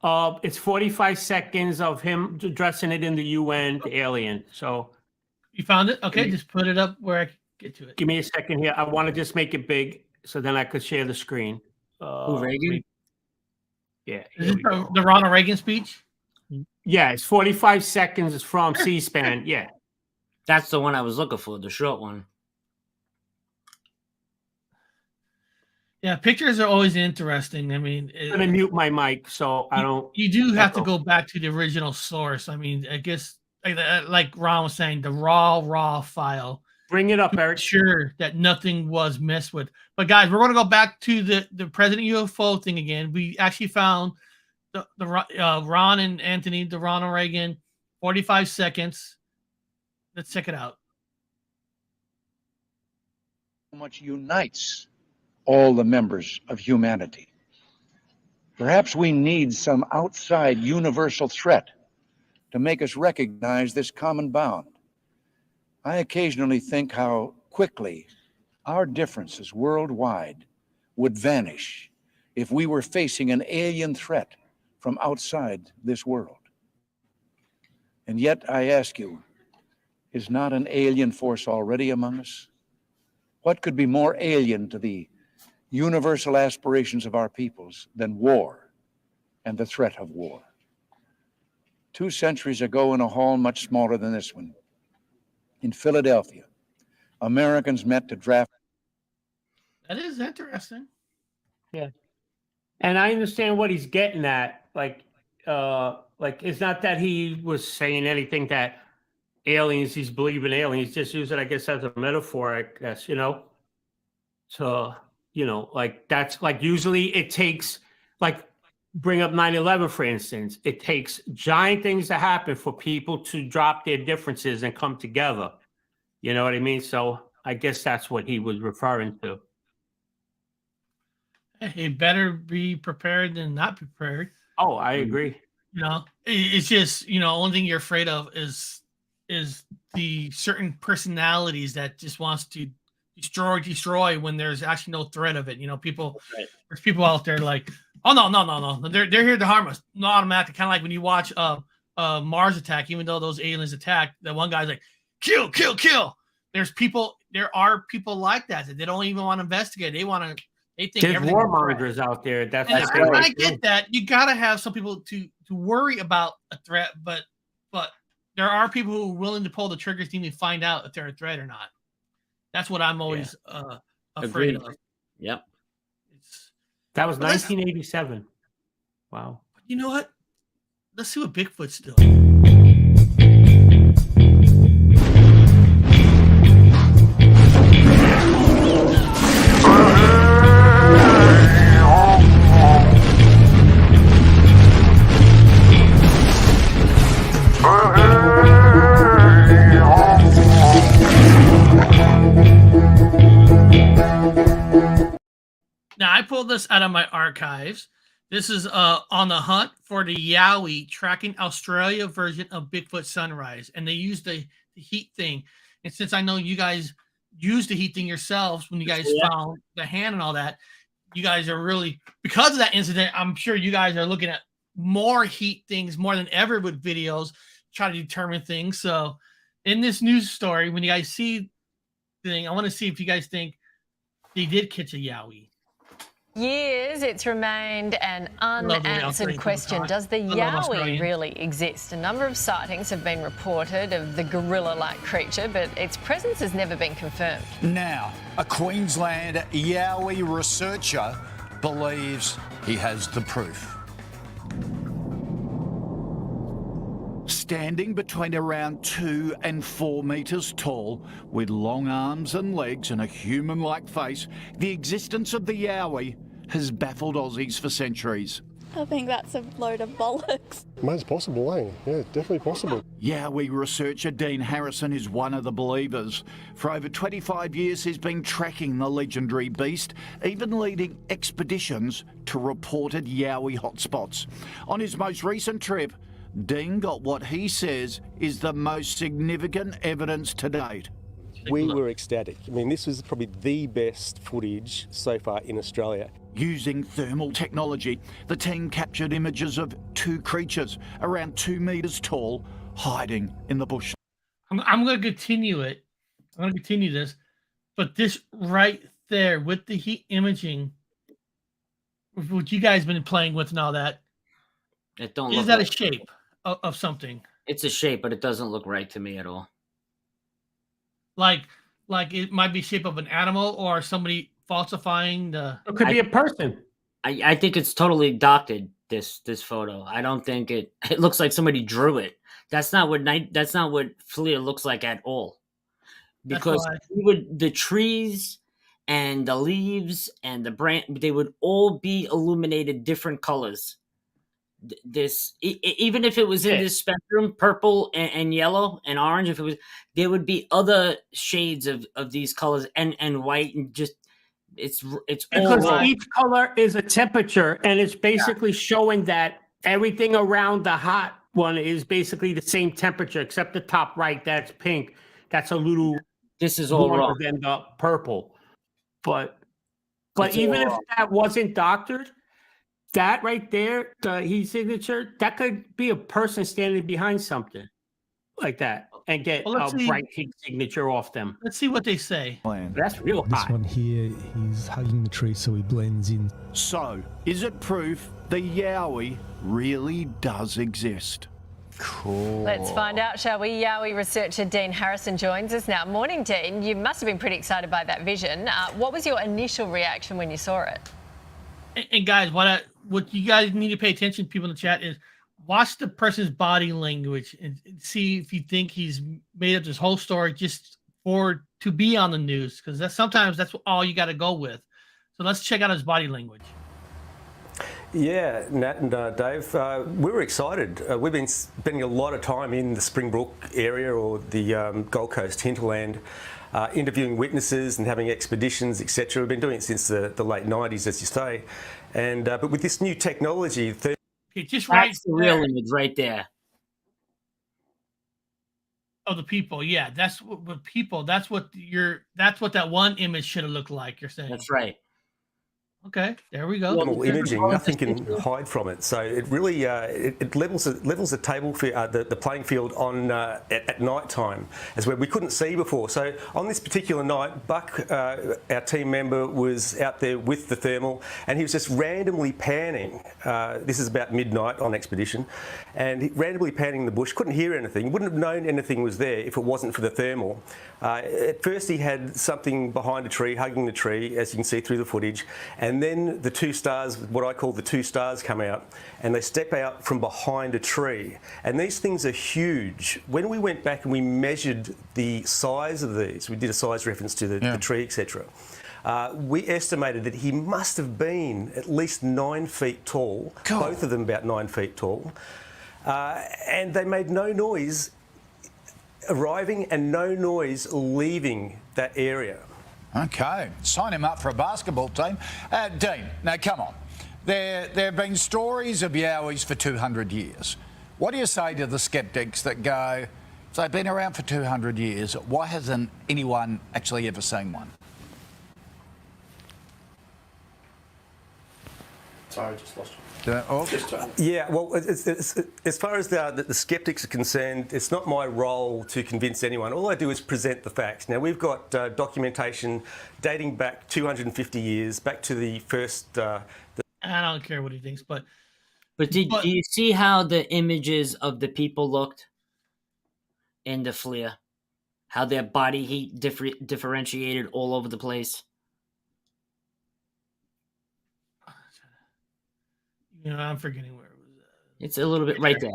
It's 45 seconds of him addressing it in the UN, the alien. So you found it? Okay, just put it up where I can get to it. Give me a second here. I want to just make it big so then I could share the screen. Reagan? Yeah. Is it the Ronald Reagan speech? Yeah, it's 45 seconds. It's from C-SPAN. Yeah. That's the one I was looking for, the short one. Yeah, pictures are always interesting. I mean, I'm going to mute my mic so I don't. You do have to go back to the original source. I mean, I guess, like Ron was saying, the raw file. Bring it up, Eric. Sure that nothing was messed with. But guys, we're going to go back to the President UFO thing again. We actually found the Ron and Anthony, the Ronald Reagan, 45 seconds. Let's check it out. How much unites all the members of humanity. Perhaps we need some outside universal threat to make us recognize this common bound. I occasionally think how quickly our differences worldwide would vanish if we were facing an alien threat from outside this world. And yet I ask you, is not an alien force already among us? What could be more alien to the universal aspirations of our peoples than war and the threat of war? 2 centuries ago, in a hall much smaller than this one, in Philadelphia, Americans met to draft. That is interesting. Yeah. And I understand what he's getting at. Like it's not that he was saying anything that he's believing aliens. He's just using it, I guess, as a metaphor, I guess, So, like that's like usually it takes, like, bring up 9/11, for instance. It takes giant things to happen for people to drop their differences and come together. You know what I mean? So I guess that's what he was referring to. It better be prepared than not prepared. Oh, I agree. It's just, only thing you're afraid of is the certain personalities that just wants to destroy when there's actually no threat of it. There's people out there like, oh no, they're here to harm us. No, automatic, kind of like when you watch Mars Attack. Even though those aliens attack, that one guy's like, kill. There are people like that they don't even want to investigate. They think there's warmongers out there. That's I get that. You got to have some people to worry about a threat, but there are people who are willing to pull the triggers to even find out if they're a threat or not. That's what I'm always afraid of. Yep. That was 1987. Wow. You know what? Let's see what Bigfoot's doing. this out of my archives. This is on the hunt for the Yowie, tracking Australia version of Bigfoot sunrise. And they used the heat thing. And since I know you guys used the heat thing yourselves when you guys found the hand and all that, you guys are really, because of that incident, I'm sure you guys are looking at more heat things more than ever with videos, try to determine things. So in this news story, when you guys see the thing, I want to see if you guys think they did catch a Yowie. Years, it's remained an unanswered question. Does the Yowie really exist? A number of sightings have been reported of the gorilla-like creature, but its presence has never been confirmed. Now, a Queensland Yowie researcher believes he has the proof. Standing between around 2 and 4 metres tall, with long arms and legs and a human-like face, the existence of the Yowie has baffled Aussies for centuries. I think that's a load of bollocks. It's possible, eh? Yeah, definitely possible. Yowie researcher Dean Harrison is one of the believers. For over 25 years, he's been tracking the legendary beast, even leading expeditions to reported Yowie hotspots. On his most recent trip, Dean got what he says is the most significant evidence to date. We were ecstatic. I mean, this was probably the best footage so far in Australia. Using thermal technology, the team captured images of 2 creatures around 2 metres tall, hiding in the bush. I'm going to continue it. I'm going to continue this. But this right there with the heat imaging, with what you guys been playing with and all that, It don't is look that right. a shape of something? It's a shape, but it doesn't look right to me at all. Like it might be shape of an animal or somebody falsifying the. It could be a person. I think it's totally doctored. This photo. I don't think it looks like somebody drew it. That's not what FLIR looks like at all. Because the trees and the leaves and the branch, they would all be illuminated different colors. Even if it was in this spectrum, purple and yellow and orange, if it was, there would be other shades of these colors and white, and just it's because all each color is a temperature, and it's basically showing that everything around the hot one is basically the same temperature, except the top right, that's pink. That's a little. This is all wrong. Than the purple, but It's even all if wrong. that wasn't doctored. That right there, the heat signature, that could be a person standing behind something like that and get a bright heat signature off them. Let's see what they say. That's real This hot. one here, he's hugging the tree so he blends in. So, is it proof the Yowie really does exist? Cool. Let's find out, shall we? Yowie researcher Dean Harrison joins us now. Morning, Dean. You must have been pretty excited by that vision. What was your initial reaction when you saw it? And guys, what you guys need to pay attention, people in the chat, is watch the person's body language and see if you think he's made up this whole story just to be on the news, because sometimes that's all you got to go with. So let's check out his body language. Yeah, Nat and Dave, we were excited. We've been spending a lot of time in the Springbrook area or the Gold Coast hinterland, interviewing witnesses and having expeditions, etc. We've been doing it since the late 90s, as you say. And but with this new technology, Just That's the real image right there. Oh, the people, yeah, that's what people. That's what that one image should have looked like. You're saying that's right. Okay, there we go. Imaging, nothing can hide from it. So it really it levels the table the playing field on at night time, as where we couldn't see before. So on this particular night, Buck, our team member, was out there with the thermal, and he was just randomly panning. This is about midnight on expedition, and he randomly panning the bush. Couldn't hear anything. Wouldn't have known anything was there if it wasn't for the thermal. At first, he had something behind a tree, hugging the tree, as you can see through the footage, and then the 2 stars, what I call the 2 stars, come out, and they step out from behind a tree. And these things are huge. When we went back and we measured the size of these, we did a size reference to the tree, etc. We estimated that he must have been at least 9 feet tall, both of them about 9 feet tall, and they made no noise arriving and no noise leaving that area. Okay, sign him up for a basketball team. Dean, now come on. There have been stories of Yowies for 200 years. What do you say to the skeptics that go, if they've been around for 200 years, why hasn't anyone actually ever seen one? Sorry, I just lost you. Yeah, well, as far as the skeptics are concerned, it's not my role to convince anyone. All I do is present the facts. Now, we've got documentation dating back 250 years, back to the first... I don't care what he thinks, but do you see how the images of the people looked in the flare? How their body heat differentiated all over the place? You know, I'm forgetting where it was. It's a little bit right there.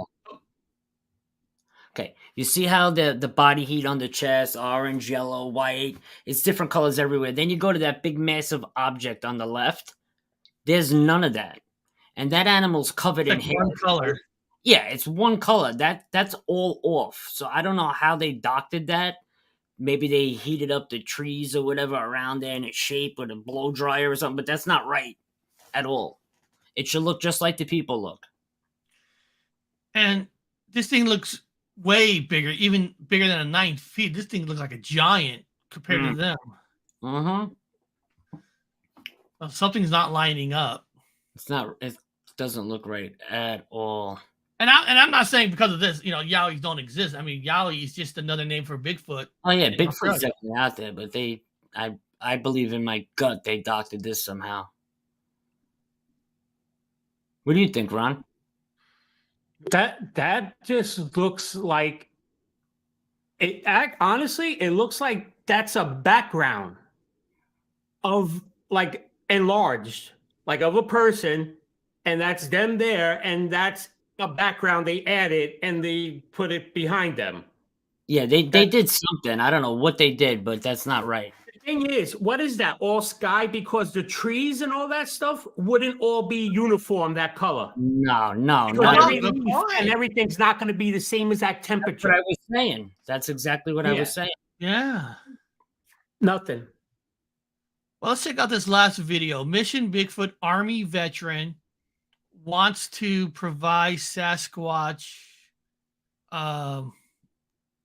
Okay, you see how the body heat on the chest, orange, yellow, white, it's different colors everywhere. Then you go to that big massive object on the left. There's none of that. And that animal's covered in hair. One color. Yeah, it's one color. That's all off. So I don't know how they doctored that. Maybe they heated up the trees or whatever around there in its shape with a blow dryer or something, but that's not right at all. It should look just like the people look. And this thing looks way bigger, even bigger than a 9 feet. This thing looks like a giant compared to them. Well, something's not lining up. It doesn't look right at all. And I'm not saying because of this, you know, Yowies don't exist. I mean, Yowie is just another name for Bigfoot. Oh yeah, Bigfoot's definitely out there, but I believe in my gut they doctored this somehow. What do you think, Ron? That just looks like it. Honestly, it looks like that's a background of like enlarged, like of a person, and that's them there, and that's a background they added and they put it behind them. Yeah, they did something. I don't know what they did, but that's not right. The thing is, what is that? All sky? Because the trees and all that stuff wouldn't all be uniform that color. No. And everything's not going to be the same exact temperature. That's what I was saying. That's exactly what I was saying. Yeah. Nothing. Well, let's check out this last video. Mission Bigfoot Army veteran wants to provide Sasquatch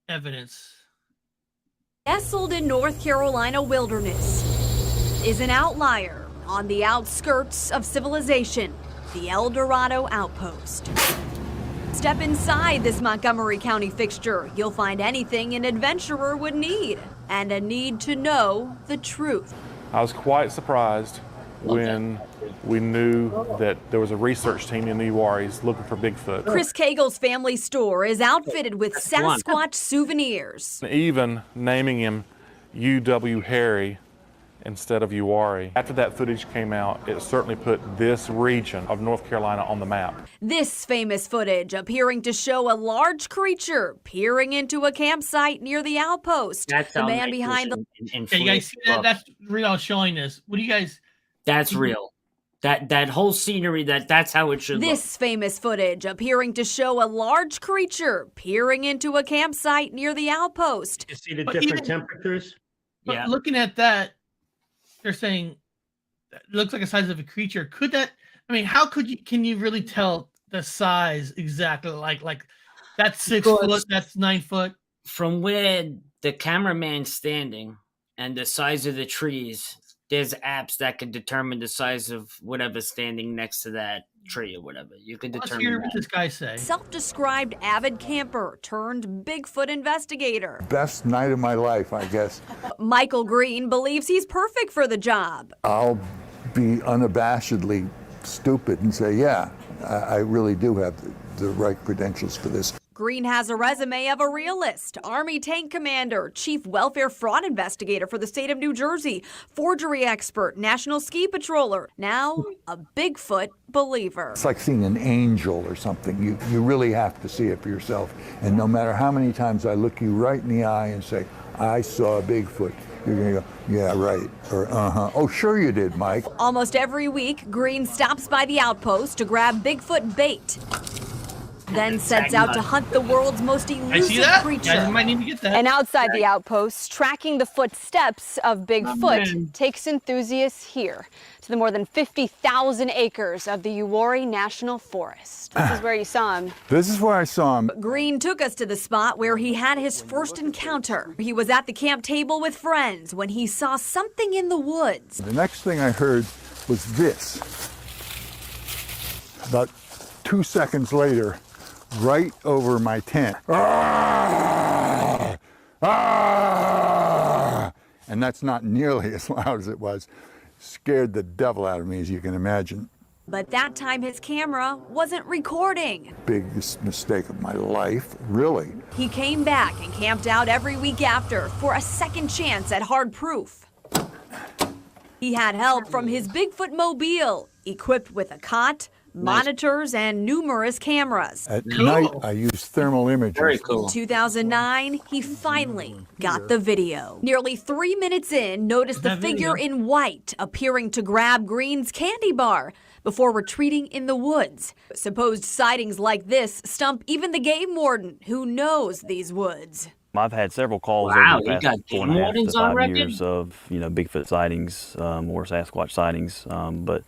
evidence. Nestled in North Carolina wilderness is an outlier on the outskirts of civilization, the El Dorado Outpost. Step inside this Montgomery County fixture. You'll find anything an adventurer would need and a need to know the truth. I was quite surprised when we knew that there was a research team in the Uaris looking for Bigfoot. Chris Cagle's family store is outfitted with Sasquatch souvenirs. Even naming him UW Harry instead of Uwari. After that footage came out, it certainly put this region of North Carolina on the map. This famous footage appearing to show a large creature peering into a campsite near the outpost. That's the man behind the... Okay, you guys see that? That's real showing this. What do you guys... That's real. That whole scenery, that's how it should look. This famous footage appearing to show a large creature peering into a campsite near the outpost. You see the different temperatures? But looking at that, they're saying it looks like the size of a creature. Could that, I mean, how can you really tell the size exactly? Like that's 6 foot, that's 9 foot. From where the cameraman's standing and the size of the trees, there's apps that can determine the size of whatever's standing next to that tree or whatever. You can determine. Let's hear what this guy say. Self-described avid camper turned Bigfoot investigator. Best night of my life, I guess. Michael Green believes he's perfect for the job. I'll be unabashedly stupid and say, yeah, I really do have the right credentials for this. Green has a resume of a realist, Army tank commander, chief welfare fraud investigator for the state of New Jersey, forgery expert, national ski patroller, now a Bigfoot believer. It's like seeing an angel or something. You really have to see it for yourself. And no matter how many times I look you right in the eye and say, I saw a Bigfoot, you're going to go, yeah, right, or uh-huh. Oh, sure you did, Mike. Almost every week, Green stops by the outpost to grab Bigfoot bait. then sets out to hunt the world's most elusive creature. You might need to get that. And outside the outpost, tracking the footsteps of Bigfoot takes enthusiasts here to the more than 50,000 acres of the Uwharrie National Forest. This is where you saw him. This is where I saw him. Green took us to the spot where he had his first encounter. He was at the camp table with friends when he saw something in the woods. The next thing I heard was this. About 2 seconds later, right over my tent. Ah! Ah! And that's not nearly as loud as it was. Scared the devil out of me, as you can imagine. But that time his camera wasn't recording. Biggest mistake of my life, really. He came back and camped out every week after for a second chance at hard proof. He had help from his Bigfoot mobile, equipped with a cot, monitors, and numerous cameras. At night, I use thermal imaging. Very cool. In 2009, he finally got the video. Nearly 3 minutes in, noticed the figure in white appearing to grab Green's candy bar before retreating in the woods. Supposed sightings like this stump even the game warden, who knows these woods. I've had several calls Wow, over the you past got 4.5 to wardens on 5 record? years of Bigfoot sightings or Sasquatch sightings, but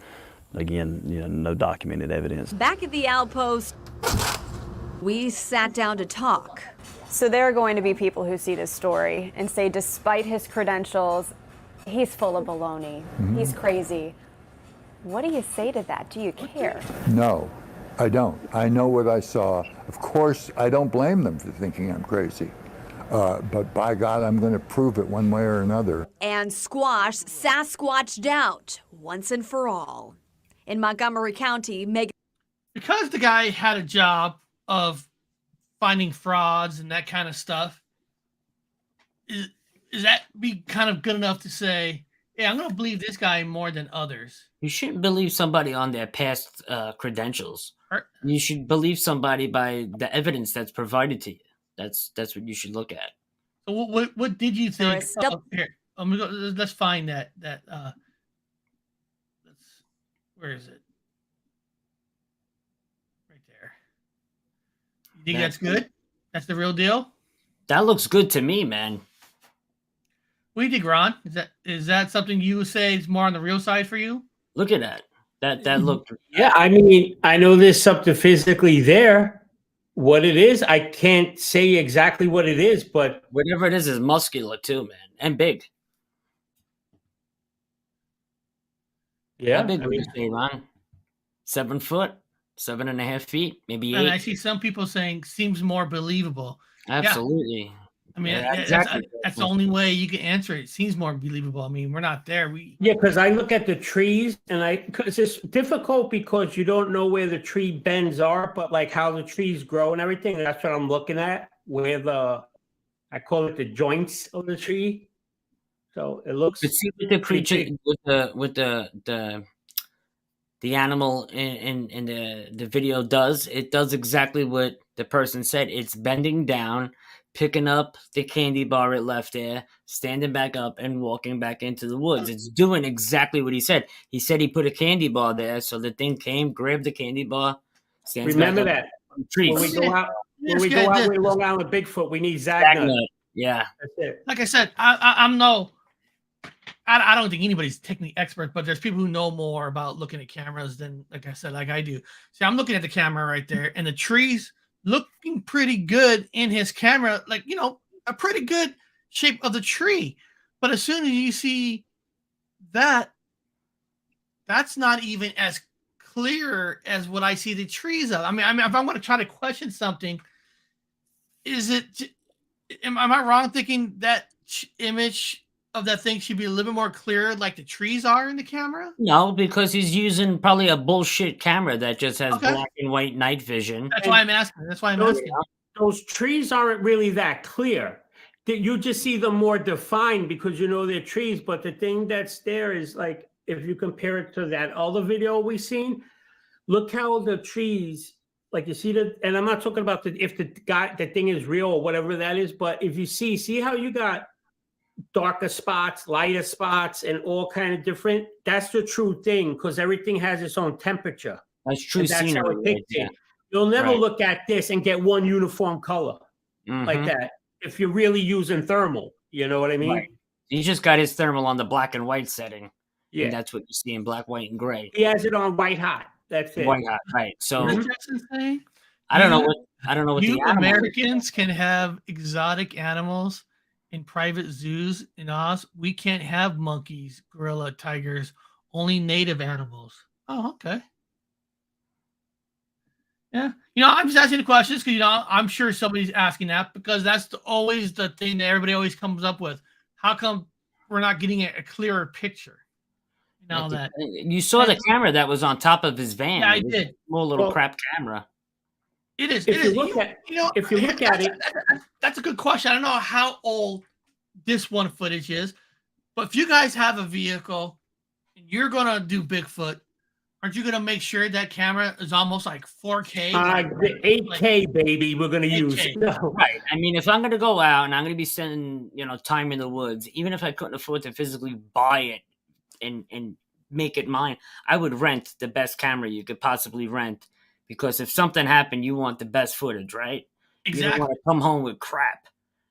again, no documented evidence. Back at the outpost, we sat down to talk. So there are going to be people who see this story and say, despite his credentials, he's full of baloney. He's crazy. What do you say to that? Do you care? No, I don't. I know what I saw. Of course, I don't blame them for thinking I'm crazy. But by God, I'm going to prove it one way or another. And squash Sasquatch doubt once and for all. In Montgomery County, Because the guy had a job of finding frauds and that kind of stuff, is that be kind of good enough to say, yeah, I'm going to believe this guy more than others? You shouldn't believe somebody on their past credentials. You should believe somebody by the evidence that's provided to you. That's what you should look at. So what did you think? Here, let's find that. Where is it? Right there. You think that's good? That's the real deal? That looks good to me, man. What do you think, Ron? Is that something you would say is more on the real side for you? Look at that. That looked. Yeah, I mean, I know there's something physically there. What it is, I can't say exactly what it is, but whatever it is muscular too, man, and big. Yeah, how big would you say, Ron? 7 foot, 7.5 feet, maybe 8. And I see some people saying seems more believable. Absolutely. Yeah. I mean, Yeah, exactly. that's the only way you can answer it. It seems more believable. I mean, we're not there. Yeah, because I look at the trees and because it's difficult because you don't know where the tree bends are, but like how the trees grow and everything. And that's what I'm looking at, where I call it the joints of the tree. So it looks. But see what the creature with the animal in the video does. It does exactly what the person said. It's bending down, picking up the candy bar it left there, standing back up, and walking back into the woods. It's doing exactly what he said. He said he put a candy bar there, so the thing came, grabbed the candy bar, stands Remember back up that. trees. When we go out with Long Island Bigfoot, we need Zagnut. Yeah. That's it. Like I said, I don't think anybody's technically expert, but there's people who know more about looking at cameras than, like I said, like I do. See, I'm looking at the camera right there, and the trees looking pretty good in his camera, like, a pretty good shape of the tree. But as soon as you see that, that's not even as clear as what I see the trees of. I mean, if I want to try to question something, am I wrong thinking that image of that thing should be a little bit more clear like the trees are in the camera? No, because he's using probably a bullshit camera that just has black and white night vision. That's why I'm asking. Those trees aren't really that clear. You just see them more defined because they're trees. But the thing that's there is like, if you compare it to that other video we seen, look how the trees, like you see and I'm not talking about if the thing is real or whatever that is, but if you see how you got darker spots, lighter spots, and all kind of different. That's the true thing because everything has its own temperature. That's true scenery. Yeah. You'll never Right. look at this and get one uniform color like that if you're really using thermal. You know what I mean? Right. He just got his thermal on the black and white setting. Yeah. And that's what you see in black, white, and gray. He has it on white hot. That's it. White hot, right. So What Justin saying? I don't know what you the animal is. Americans can have exotic animals in private zoos in Oz. We can't have monkeys, gorilla, tigers, only native animals. Oh, okay. Yeah. I'm just asking the questions because, I'm sure somebody's asking that because that's always the thing that everybody always comes up with. How come we're not getting a clearer picture? Now that You saw the camera that was on top of his van. Yeah, I It was did. a small little crap camera. It is. If you look at it, that's a good question. I don't know how old this one footage is, but if you guys have a vehicle and you're gonna do Bigfoot, aren't you gonna make sure that camera is almost like 4K? 8K, baby, we're gonna 8K. use. No. Right. I mean, if I'm going to go out and I'm going to be spending, time in the woods, even if I couldn't afford to physically buy it and make it mine, I would rent the best camera you could possibly rent because if something happened, you want the best footage, right? You don't want to come home with crap.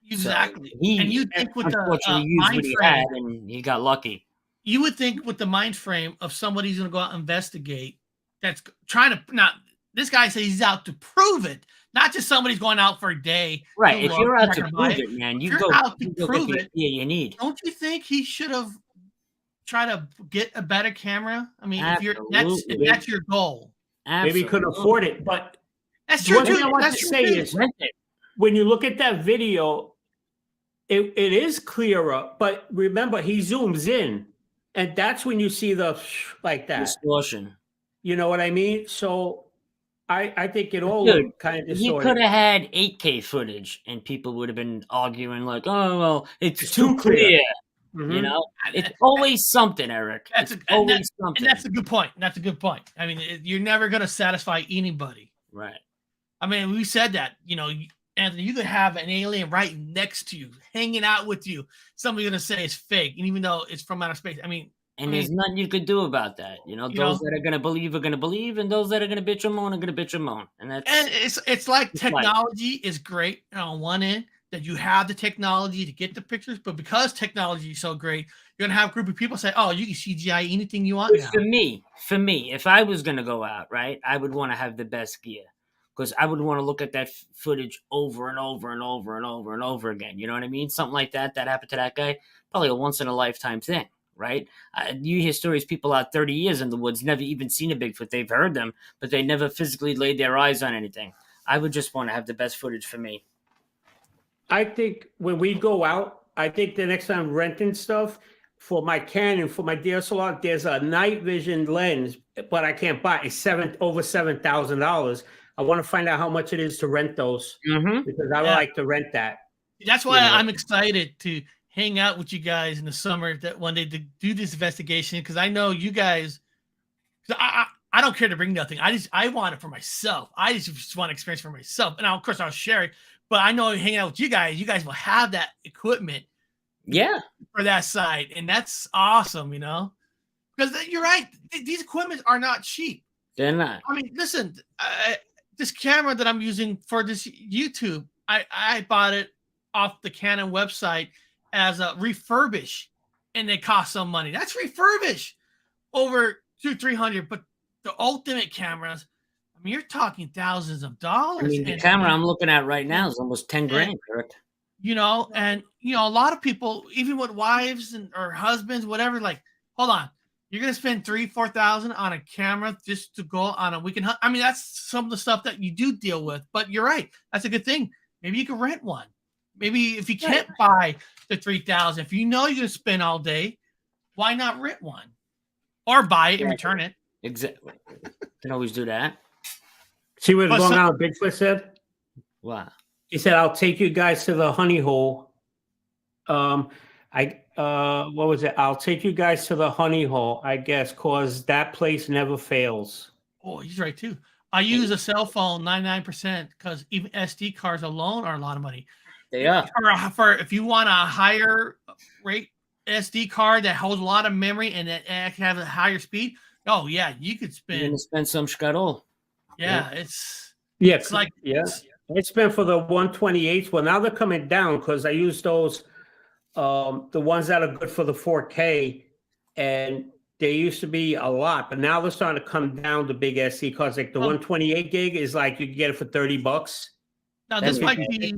Exactly. So he, and you think with the unfortunately, used what mind he frame, had and he got lucky. you would think with the mind frame of somebody who's going to go out and investigate, that's trying to not. This guy says he's out to prove it, not just somebody's going out for a day. Right. If you're out not to gonna buy prove it, man, If you you're go out to you go prove get the it. gear you need. Don't you think he should have tried to get a better camera? I mean, if that's your goal. Maybe he couldn't afford it, but That's true one thing too. I want That's to true say too. is when you look at that video, it is clearer, but remember he zooms in, and that's when you see the like that distortion. You know what I mean? So I think it all Dude, looked kind of he distorted. could have had 8K footage, and people would have been arguing like, "Oh, well, it's too too clear." clear." Mhm. It's always something, Eric. That's It's and always something. that's a good point. That's a good point. I mean, you're never going to satisfy anybody. Right. I mean, we said that. Anthony, you could have an alien right next to you, hanging out with you. Somebody's going to say it's fake, and even though it's from outer space. And there's nothing you could do about that. Those that are going to believe are going to believe, and those that are going to bitch and moan are going to bitch and moan. And it's like it's technology is great on one end that you have the technology to get the pictures, but because technology is so great, you're gonna have a group of people say, "Oh, you can CGI anything you want." Now. For me, if I was going to go out, right, I would want to have the best gear because I would want to look at that footage over and over and over and over and over again. You know what I mean? Something like that happened to that guy, probably a once in a lifetime thing. Right? You hear stories, people out 30 years in the woods, never even seen a Bigfoot. They've heard them, but they never physically laid their eyes on anything. I would just want to have the best footage for me. I think when we go out, I think the next time renting stuff for my Canon, for my DSLR, there's a night vision lens, but I can't buy it. It's over $7,000. I want to find out how much it is to rent those because I would like to rent that. That's why I'm excited to hang out with you guys in the summer that one day to do this investigation because I know you guys. I don't care to bring nothing. I want it for myself. I just want to experience for myself, and now, of course I'll share it. But I know hanging out with you guys will have that equipment. Yeah, for that side, and that's awesome. Because you're right. These equipments are not cheap. They're not. I mean, listen, this camera that I'm using for this YouTube, I bought it off the Canon website as a refurbish, and they cost some money. That's refurbish over $200-300. But the ultimate cameras, I mean, you're talking thousands of dollars. I mean, the camera I'm looking at right now is almost 10 grand, correct? And a lot of people, even with wives or husbands, whatever, like, hold on, you're gonna spend $3,000-4,000 on a camera just to go on a weekend hunt. I mean, that's some of the stuff that you do deal with. But you're right, that's a good thing. Maybe you can rent one. Maybe if you can't buy the $3,000, if you know you're gonna spend all day, why not rent one or buy it and return it? Exactly. Can always do that. See what Long Island Bigfoot said? Wow. He said, "I'll take you guys to the honey hole." What was it? I'll take you guys to the honey hole, I guess, cause that place never fails. Oh, he's right too. I use a cell phone 99% because even SD cards alone are a lot of money. They are. For if you want a higher rate SD card that holds a lot of memory and that can have a higher speed, oh yeah, you could spend. You're gonna spend some scuttle. Yeah, it's Yeah, It's like It's been for the 128s. Well, now they're coming down because I use those, the ones that are good for the 4K, and they used to be a lot, but now they're starting to come down to big SD because like the 128 gig is like you can get it for $30. Now this might be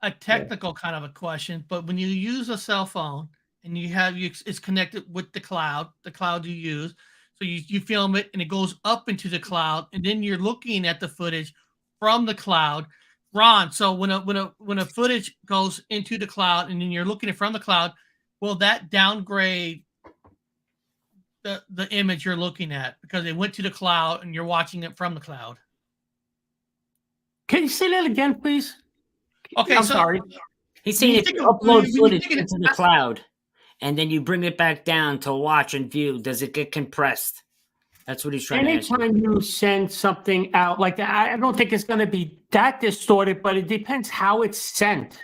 a technical kind of a question, but when you use a cell phone and it's connected with the cloud you use, so you film it and it goes up into the cloud, and then you're looking at the footage from the cloud. Ron, so when a footage goes into the cloud and then you're looking at it from the cloud, will that downgrade the image you're looking at because it went to the cloud and you're watching it from the cloud? Can you say that again, please? Okay, I'm sorry. He's saying if you upload footage into the cloud and then you bring it back down to watch and view, does it get compressed? That's what he's trying to ask. Anytime you send something out like that, I don't think it's going to be that distorted, but it depends how it's sent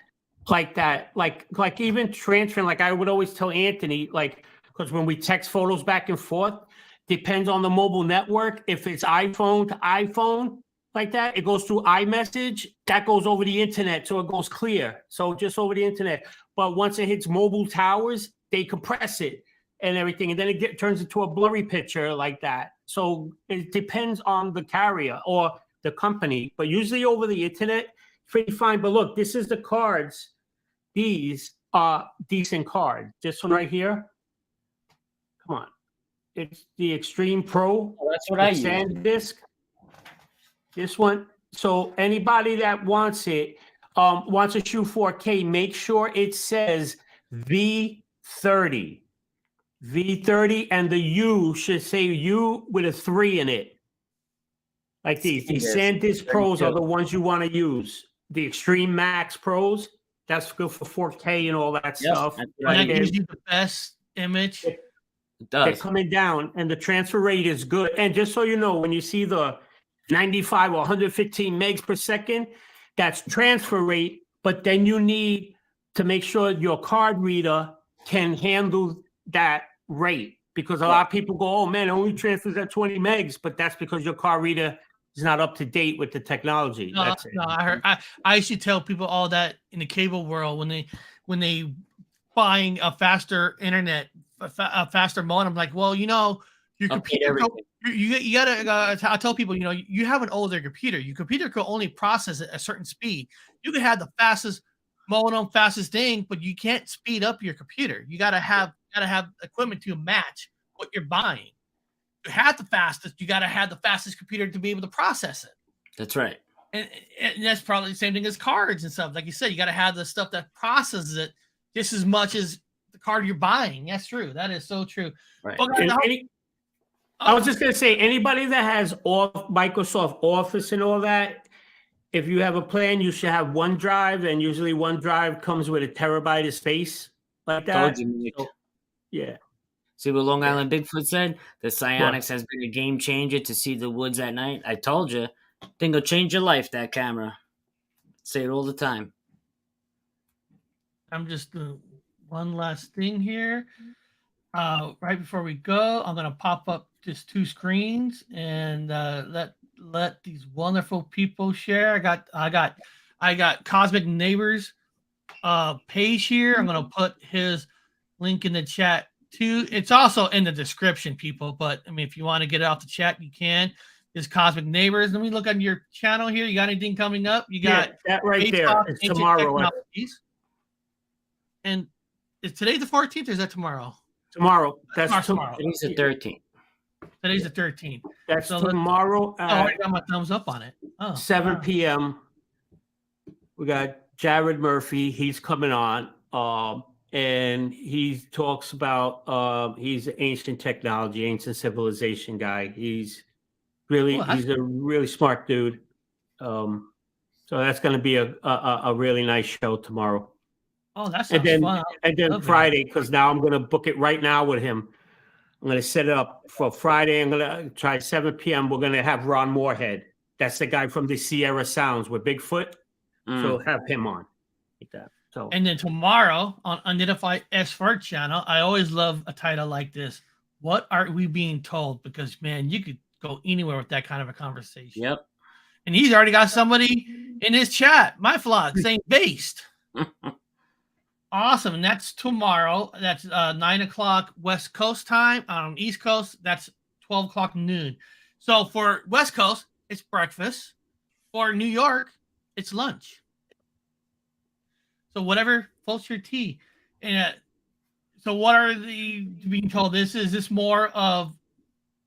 like that. Like even transferring, like I would always tell Anthony, like, because when we text photos back and forth, depends on the mobile network. If it's iPhone to iPhone like that, it goes through iMessage. That goes over the internet, so it goes clear. So just over the internet. But once it hits mobile towers, they compress it and everything, and then it turns into a blurry picture like that. So it depends on the carrier or the company. But usually over the internet, pretty fine. But look, this is the cards. These are decent cards. This one right here. Come on. It's the Extreme Pro. Oh, that's what I use. SanDisk. This one. So anybody that wants it, wants to shoot 4K, make sure it says V30. V30, and the U should say U with a 3 in it. Like these. These SanDisk Pros are the ones you want to use. The Extreme Max Pros, that's good for 4K and all that stuff. And that gives you the best image. They're coming down, and the transfer rate is good. And just so you know, when you see the 95 or 115 megs per second, that's transfer rate, but then you need to make sure your card reader can handle that rate, because a lot of people go, oh man, it only transfers at 20 megs, but that's because your card reader is not up to date with the technology. No, That's it. no, I used to tell people all that in the cable world when they buying a faster internet, a faster modem. Like, well, you know, your computer, you gotta. I tell people, you know, you have an older computer. Your computer can only process at a certain speed. You can have the fastest modem, fastest thing, but you can't speed up your computer. You gotta have equipment to match what you're buying. You have the fastest. You gotta have the fastest computer to be able to process it. That's right. And that's probably the same thing as cards and stuff. Like you said, you got to have the stuff that processes it just as much as the card you're buying. That's true. That is so true. Right. I was just going to say, anybody that has Microsoft Office and all that, if you have a plan, you should have OneDrive, and usually OneDrive comes with a terabyte of space like that. Yeah. See what Long Island Bigfoot said? The Psionics has been a game changer to see the woods at night. I told you. Thing will change your life, that camera. Say it all the time. I'm just doing one last thing here. Right before we go, I'm gonna pop up just 2 screens and let these wonderful people share. I got Cosmic Neighbors page here. I'm gonna put his link in the chat too. It's also in the description, people. But I mean, if you want to get it off the chat, you can. Is Cosmic Neighbors. Let me look on your channel here. You got anything coming up? You got that right there. It's tomorrow. And is today the 14th or is that tomorrow? Tomorrow. That's tomorrow. Today's the 13th. Today's the 13th. That's tomorrow. I got my thumbs up on it. 7 p.m. We got Jared Murphy. He's coming on. And he talks about he's an ancient technology, ancient civilization guy. He's he's a really smart dude. So that's going to be a really nice show tomorrow. Oh, that sounds fun. And then Friday, because now I'm going to book it right now with him. I'm going to set it up for Friday. I'm going to try 7 p.m. We're going to have Ron Moorhead. That's the guy from the Sierra Sounds with Bigfoot. So have him on like that. So and then tomorrow on Unidentified S4 channel, I always love a title like this. What are we being told? Because man, you could go anywhere with that kind of a conversation. Yep. And he's already got somebody in his chat, my vlog, saying based. Awesome. And that's tomorrow. That's 9 o'clock West Coast time. East Coast, that's 12 o'clock noon. So for West Coast, it's breakfast. For New York, it's lunch. So whatever floats your tea. And so what are the being told? Is this more of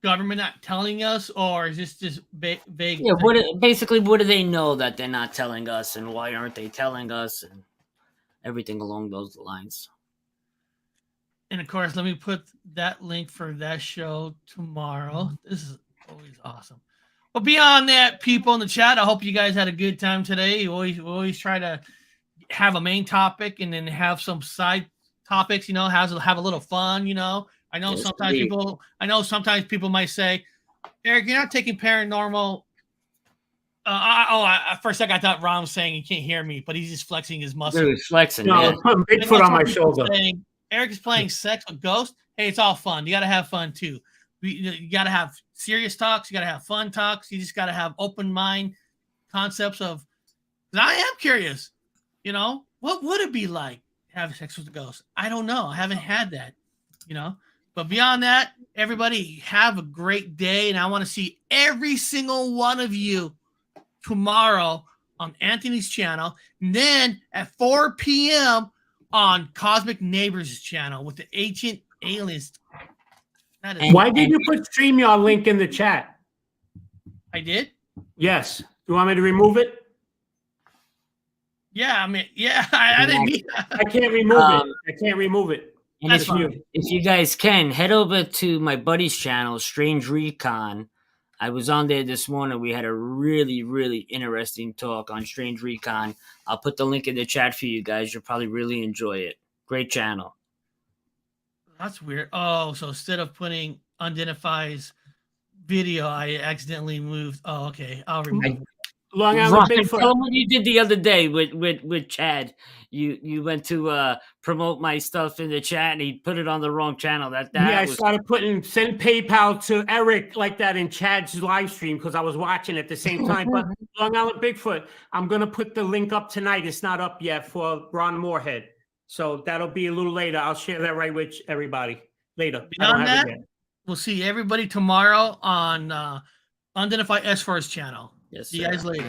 government not telling us, or is this just vague? Yeah, basically, what do they know that they're not telling us, and why aren't they telling us, and everything along those lines. And of course, let me put that link for that show tomorrow. This is always awesome. But beyond that, people in the chat, I hope you guys had a good time today. We always try to have a main topic and then have some side topics, have a little fun, I know sometimes people might say, Eric, you're not taking paranormal. For a second I thought Ron was saying he can't hear me, but he's just flexing his muscle. Dude, he's flexing. No, man. put Bigfoot on my shoulder. Eric is playing sex with ghosts. Hey, it's all fun. You got to have fun too. You got to have serious talks. You got to have fun talks. You just got to have open mind concepts of. I am curious. What would it be like having sex with a ghost? I don't know. I haven't had that. But beyond that, everybody have a great day, and I want to see every single one of you tomorrow on Anthony's channel, and then at 4 p.m. on Cosmic Neighbors' channel with the Ancient Aliens. Why did you put StreamYard link in the chat? I did? Yes. Do you want me to remove it? Yeah, I didn't mean that. I can't remove it. I can't remove it. And if you guys can, head over to my buddy's channel, Strange Recon. I was on there this morning. We had a really, really interesting talk on Strange Recon. I'll put the link in the chat for you guys. You'll probably really enjoy it. Great channel. That's weird. Oh, so instead of putting Unidentified's video, I accidentally moved. Oh, okay. I'll remove it. Long Island Bigfoot. Tell them what you did the other day with Chad. You went to promote my stuff in the chat, and he put it on the wrong channel. I started send PayPal to Eric like that in Chad's live stream because I was watching at the same time. But Long Island Bigfoot, I'm gonna put the link up tonight. It's not up yet for Ron Moorhead, so that'll be a little later. I'll share that right with everybody later. Beyond that, we'll see everybody tomorrow on Unidentified S4's channel. Yes, see you guys later.